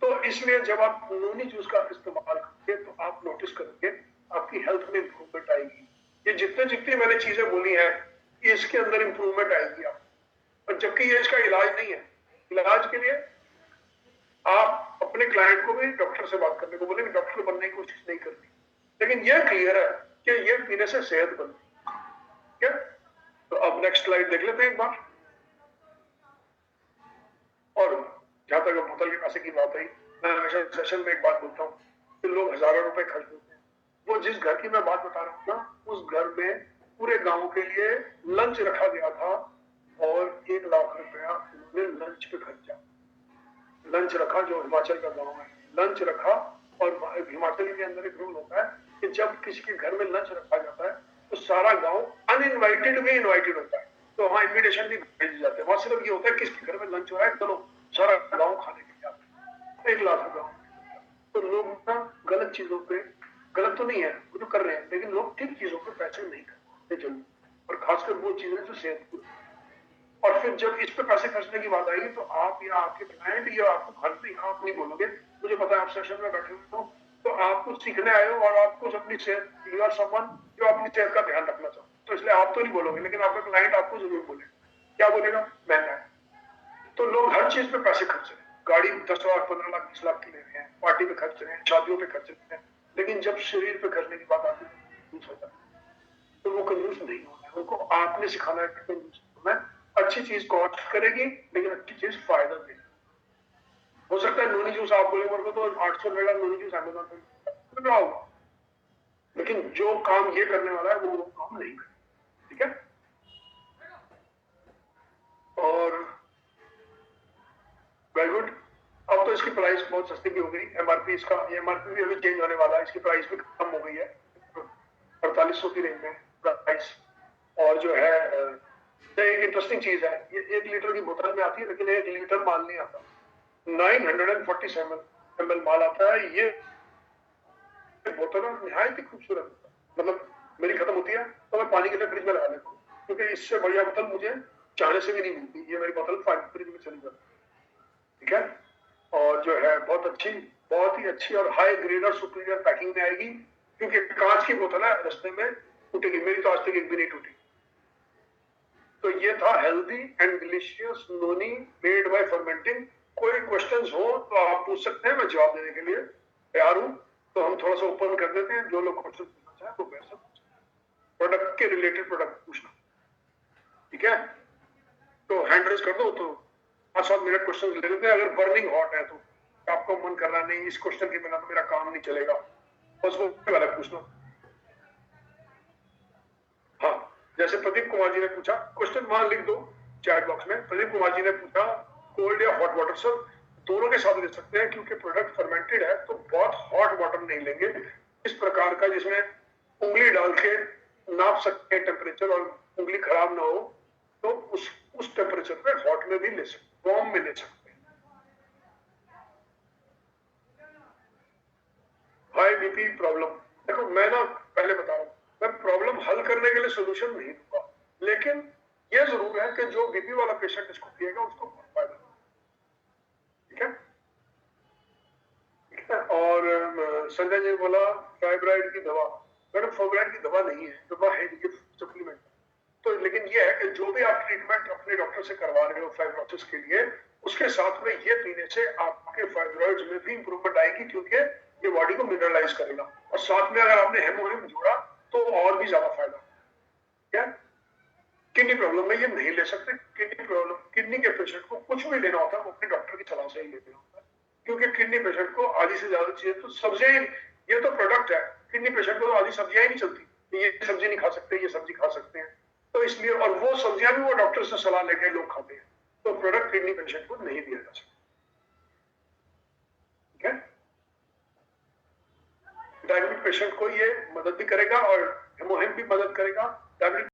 तो इसलिए जब आप नोनी जूस का इस्तेमाल करेंगे तो आप नोटिस करेंगे आपकी हेल्थ में इंप्रूवमेंट आएगी। ये जितनी मैंने चीजें बोली हैं, इसके अंदर इंप्रूवमेंट आएगी आप, और जबकि ये इसका इलाज नहीं है। इलाज के लिए आप अपने क्लाइंट को भी डॉक्टर से बात करने को बोलेंगे, डॉक्टर बनने की कोशिश नहीं करनी, लेकिन यह क्लियर है कि ये पीने से सेहत बनती है। ठीक है, तो अब नेक्स्ट स्लाइड देख लेते हैं एक बार। और जहां तक बोतल के पैसे की बात आई, मैं हमेशा सेशन में एक बात बोलता हूँ कि लोग हजारों रुपए खर्च करते हैं। वो जिस घर की मैं बात बता रहा हूँ ना, उस घर में पूरे गांव के लिए लंच रखा गया था, और 1 लाख रुपया उन्होंने लंच पे खर्चा। लंच रखा, जो हिमाचल का गांव है, लंच रखा। और हिमाचल के अंदर एक रूल होता है कि जब किसी के घर में लंच रखा जाता है तो सारा गांव अनइनवाइटेड भी इनवाइटेड होता है, तो वहां इन्विटेशन भी भेजे जाते हैं। वहां सिर्फ ये होता है किसके घर में लंच हो रहा है, चलो सारा गांव खाने के लिए आता है। 1 लाख का गांव। तो लोग ना गलत चीजों पे, गलत तो नहीं है वो जो कर रहे हैं, लेकिन लोग ठीक चीजों पे पैसे नहीं करते जल्दी, और खासकर वो चीजें जो सेहत की। और फिर जब इस पे पैसे खर्चने की बात आएगी तो आप या आपके क्लाइंट या आपको घर पे, आप नहीं बोलोगे, मुझे पता है आप सेशन में बैठे हुए हो तो आप कुछ सीखने आए हो और आप कुछ अपनी सेहत, यू आर समवन जो अपनी सेहत का ध्यान रखना चाहो, तो इसलिए आप तो नहीं बोलोगे, लेकिन आपका क्लाइंट आपको जरूर बोलेगा। क्या बोलेगा? महंगा है। तो लोग हर चीज पे पैसे खर्च रहे हैं, गाड़ी 10 लाख, 15 लाख, 20 लाख की ले रहे हैं, पार्टी पे खर्च रहे हैं, शादियों पे खर्च रहे हैं, लेकिन जब शरीर पे खर्चने की बात आती है तो वो कंजूस नहीं होना है। उनको आपने सिखाना है कि कंजूस होना है। अच्छी चीज कॉस्ट करेगी, लेकिन अच्छी चीज फायदा देगी। हो सकता है नोनी जूस आप बोले मेरे को तो 800 रुपए का नोनी जूस अमेज़न पे मिल रहा होगा, लेकिन जो काम ये करने वाला है वो काम नहीं करेगा। ठीक है, और वेरी गुड। अब तो इसकी प्राइस बहुत सस्ती भी हो गई, एमआरपी इसका, एमआरपी भी अभी चेंज होने वाला है, इसकी प्राइस भी कम हो गई है, 4800 की रेंज में प्राइस। और जो है एक इंटरेस्टिंग चीज है, ये 1 लीटर की बोतल में आती है, लेकिन 1 लीटर माल नहीं आता, 947 ml माल आता है। ये बोतल निहायत ही खूबसूरत, मतलब मेरी खत्म होती है तो मैं पानी के लिए फ्रिज में लगा लेता हूँ, क्योंकि इससे बढ़िया बोतल मुझे चाहने से भी नहीं मिलती। ये मेरी बोतल फ्रिज में चली जाती है। ठीक है, और जो है बहुत ही अच्छी और हाई ग्रेड और सुपीरियर पैकिंग में आएगी, क्योंकि कांच की बोतल है, रास्ते में टूटेगी, मेरी तो आज तक एक भी नहीं टूटी। तो ये था healthy and delicious noni made by fermenting. कोई क्वेश्चंस हो तो आप पूछ सकते हैं, मैं जवाब देने के लिए तैयार हूं। तो हम थोड़ा सा ओपन कर देते हैं, जो लोग क्वेश्चन पूछना चाहें वो वैसा प्रोडक्ट के रिलेटेड प्रोडक्ट पूछना। ठीक है, तो हैंड रेज कर दो, तो 5-7 मिनट क्वेश्चन ले लेते हैं। अगर बर्निंग हॉट है तो आपको मन कर रहा नहीं, इस क्वेश्चन के बिना तो मेरा काम नहीं चलेगा, बस वो वाला पूछना। हाँ, जैसे प्रदीप कुमार जी ने पूछा, क्वेश्चन वहां लिख दो चैट बॉक्स में। प्रदीप कुमार जी ने पूछा कोल्ड या हॉट वाटर। सर दोनों के साथ ले सकते हैं, क्योंकि प्रोडक्ट फर्मेंटेड है तो बहुत हॉट वाटर नहीं लेंगे, इस प्रकार का जिसमें उंगली डाल के नाप सकते हैं टेम्परेचर और उंगली खराब ना हो, तो उस टेम्परेचर पे हॉट में भी ले सकते, वार्म में ले सकते हैं। हाई बीपी प्रॉब्लम, देखो मैं ना पहले बता रहा हूँ, मैं प्रॉब्लम हल करने के लिए सोल्यूशन नहीं दूंगा, लेकिन यह जरूर है कि जो बीपी वाला पेशेंट इसको पिएगा उसको बहुत फायदा। ठीक है, ठीक है। और संजय जी बोला फाइब्राइड की दवा, मैडम फाइब्राइड की दवा नहीं है, दवा है ये सप्लीमेंट। तो लेकिन ये है कि जो डॉक्टर से करवा रहे हो फाइब्रोसिस के लिए, उसके साथ में ये पीने से आपके फाइब्रॉइड्स में भी इंप्रूवमेंट आएगी, क्योंकि ये बॉडी को मिनरलाइज करेगा। और साथ में अगर आपने हेमोहिम जोड़ा तो और भी ज्यादा फायदा। क्या किडनी प्रॉब्लम में ये नहीं ले सकते। किडनी प्रॉब्लम, किडनी के पेशेंट को कुछ भी लेना होता है वो अपने डॉक्टर की सलाह से ही लेना होता है, क्योंकि किडनी पेशेंट को आधी से ज्यादा चीजें तो सब्जियां, ये तो प्रोडक्ट है, किडनी पेशेंट को तो आधी सब्जियां ही नहीं चलती, ये सब्जी नहीं खा सकते, ये सब्जी खा सकते हैं, तो इसलिए, और वो सब्जियां भी वो डॉक्टर से सलाह लेके लोग खाते हैं, तो प्रोडक्ट किडनी पेशेंट को नहीं दिया जा सकता। ठीक है, डायबिटिक पेशेंट को ये मदद भी करेगा और हेमोहिम भी मदद करेगा। डायबिटिक